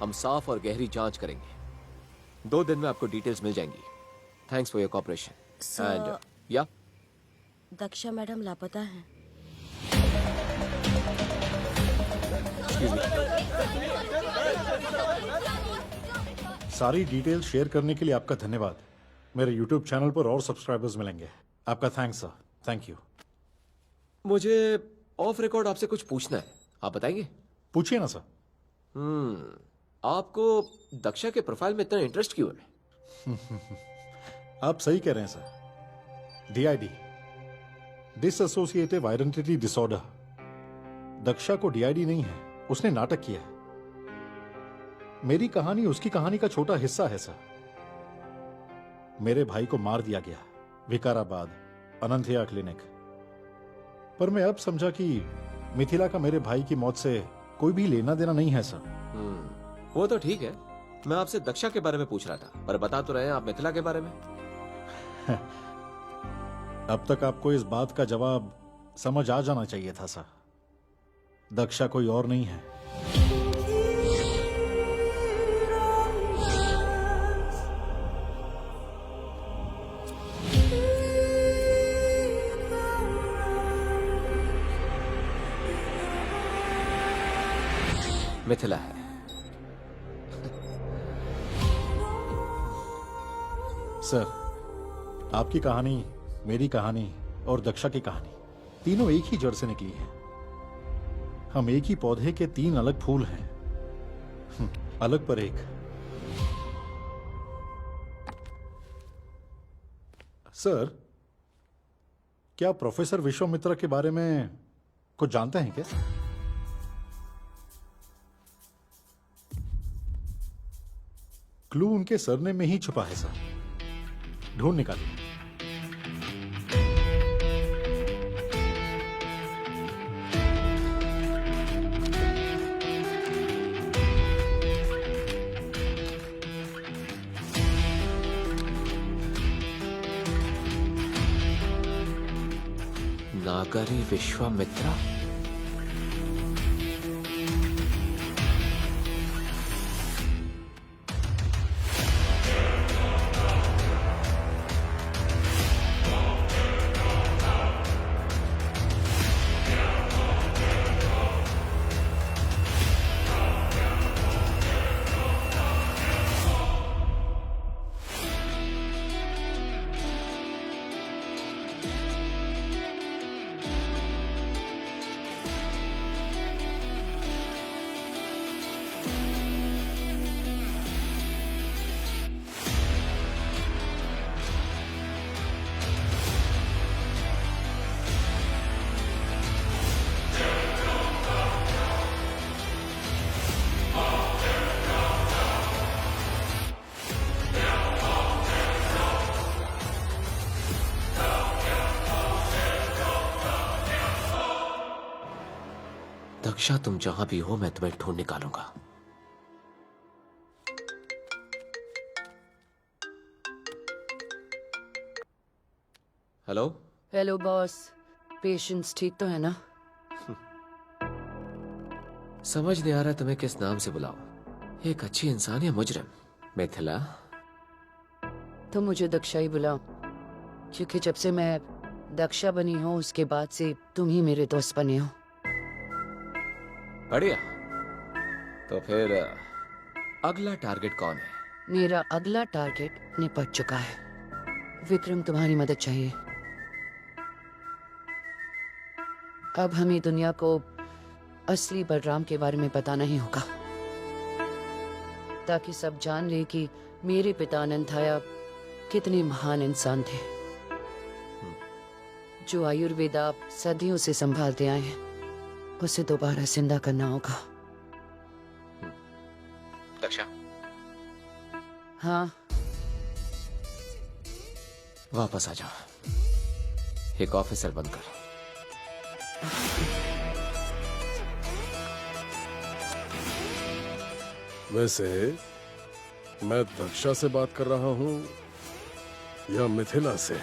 G: हम साफ और गहरी जांच करेंगे। 2 दिन में आपको डिटेल्स मिल जाएंगी। Thanks for your cooperation. And या
H: दक्षा मैडम लापता है।
I: सारी डिटेल शेयर करने के लिए आपका धन्यवाद। मेरे YouTube चैनल पर और सब्सक्राइबर्स मिलेंगे। आपका थैंक्स सर। Thank you.
G: मुझे ऑफ रिकॉर्ड आपसे कुछ पूछना है, आप बताएंगे?
I: पूछिए ना सर।
G: आपको दक्षा के प्रोफाइल में इतना इंटरेस्ट क्यों है?
I: आप सही कह रहे हैं sir. DID, dissociative identity disorder. Daksha को DID नहीं है, उसने नाटक किया है। मेरी कहानी उसकी कहानी का छोटा हिस्सा है सर। मेरे भाई को मार दिया गया विकाराबाद अनंतया क्लिनिक पर। मैं अब समझा कि मिथिला का मेरे भाई की मौत से कोई भी लेना देना नहीं है सर।
G: वो तो ठीक है, मैं आपसे दक्षा के बारे में पूछ रहा था, पर बता तो रहे हैं आप मिथिला के बारे में।
I: अब तक आपको इस बात का जवाब समझ आ जाना चाहिए था सर। दक्षा कोई और नहीं है।
G: मिथिला है।
I: सर, आपकी कहानी, मेरी कहानी और दक्षा की कहानी तीनों एक ही जड़ से निकली है। हम एक ही पौधे के 3 अलग फूल हैं, अलग पर एक। सर, क्या प्रोफेसर विश्वामित्र के बारे में कुछ जानते हैं क्या? क्लू उनके सरनेम में ही छुपा है सर। ढूंढ निकालिए।
G: रत्नाकरी विश्वामित्रा। दक्षा, तुम जहां भी हो मैं तुम्हें ढूंढ निकालूंगा। हेलो।
E: हेलो बॉस, पेशेंस ठीक तो है ना?
G: समझ नहीं आ रहा तुम्हें किस नाम से बुलाऊं, एक अच्छी इंसान या मुजरिम? मिथिला?
E: तो मुझे दक्षा ही बुलाओ, क्योंकि जब से मैं दक्षा बनी हूँ उसके बाद से तुम ही मेरे दोस्त बने हो।
G: बढ़िया। तो फिर अगला टारगेट कौन है?
E: मेरा अगला टारगेट निपट चुका है। विक्रम, तुम्हारी मदद चाहिए। अब हमें दुनिया को असली बलराम के बारे में बताना ही होगा, ताकि सब जान ले कि मेरे पिता अनंथाया कितने महान इंसान थे, जो आयुर्वेदा सदियों से संभालते आए हैं। उसे दोबारा जिंदा करना होगा।
G: दक्षा?
E: हाँ,
G: वापस आ जाओ। एक ऑफिसर बनकर।
N: वैसे मैं दक्षा से बात कर रहा हूं या मिथिला से?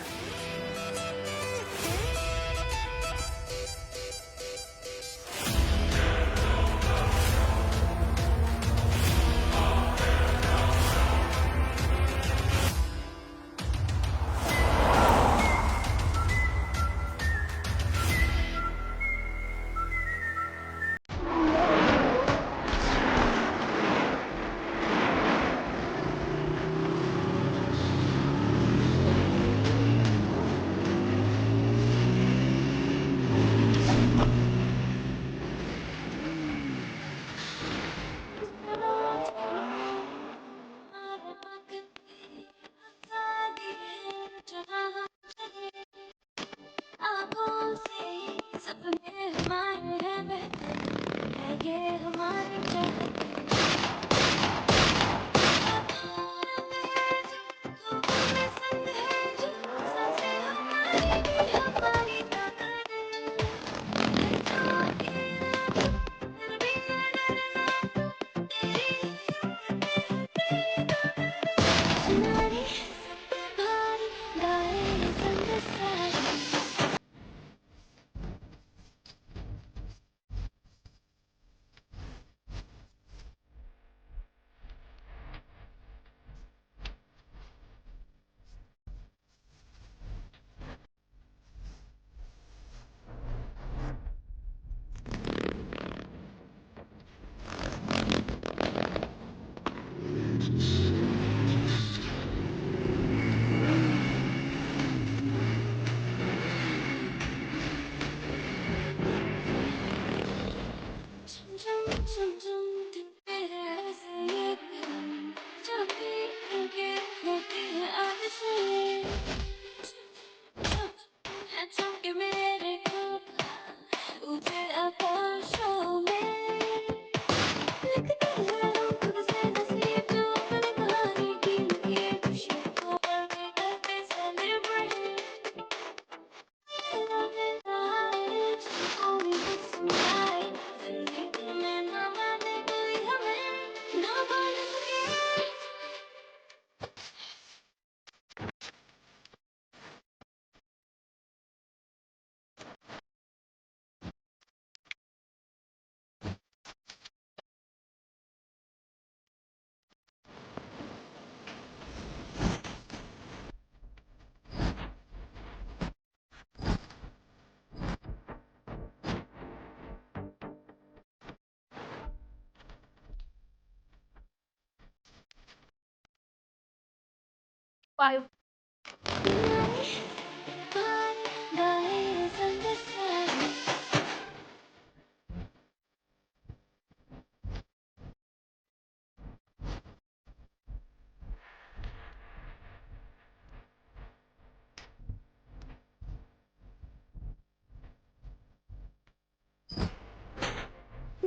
S: 5.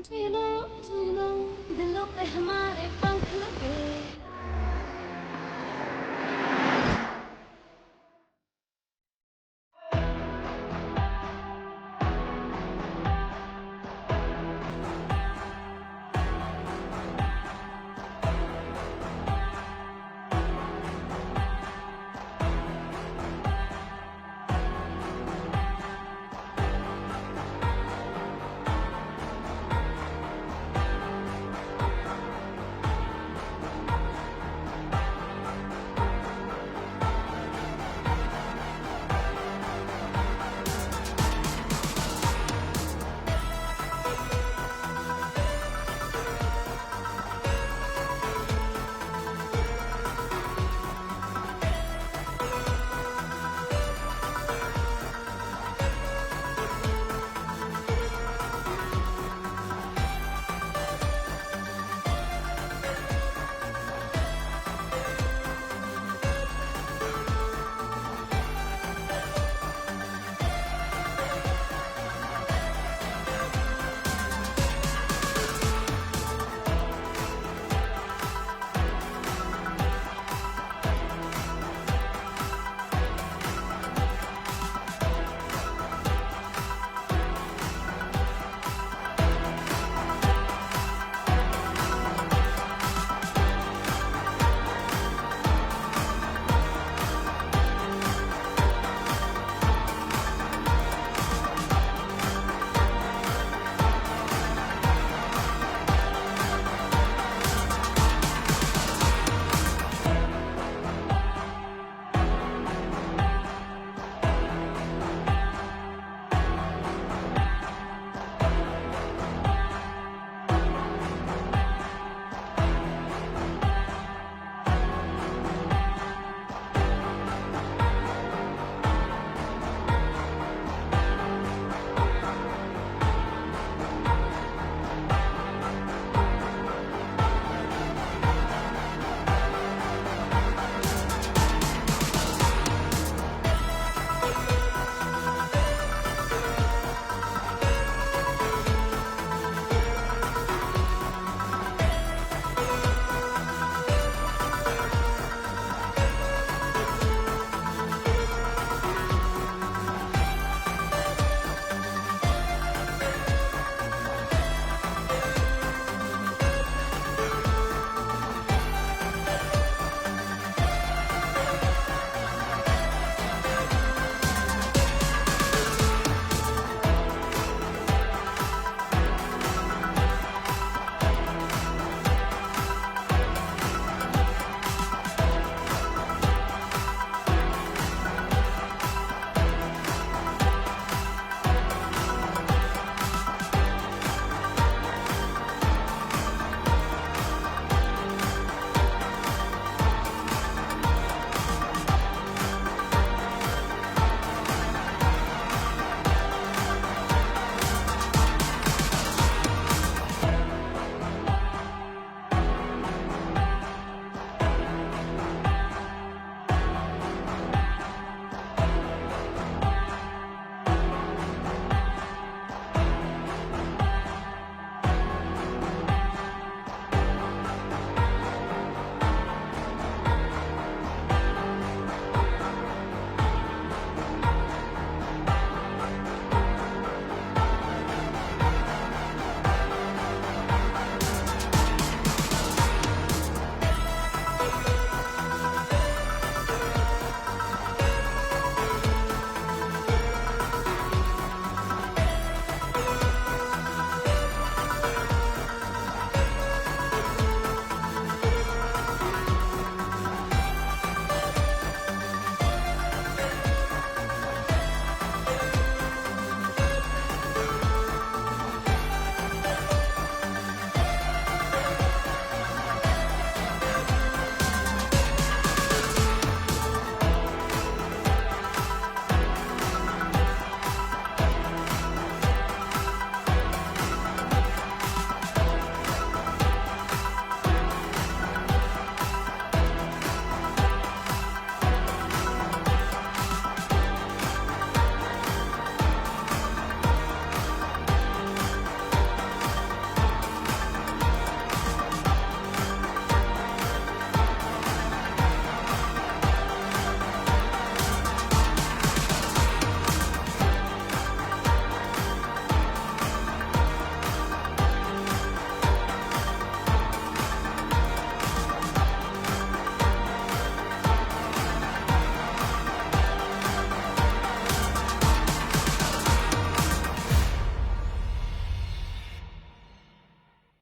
S: दिलों दिलों पे हमारे पंख लगे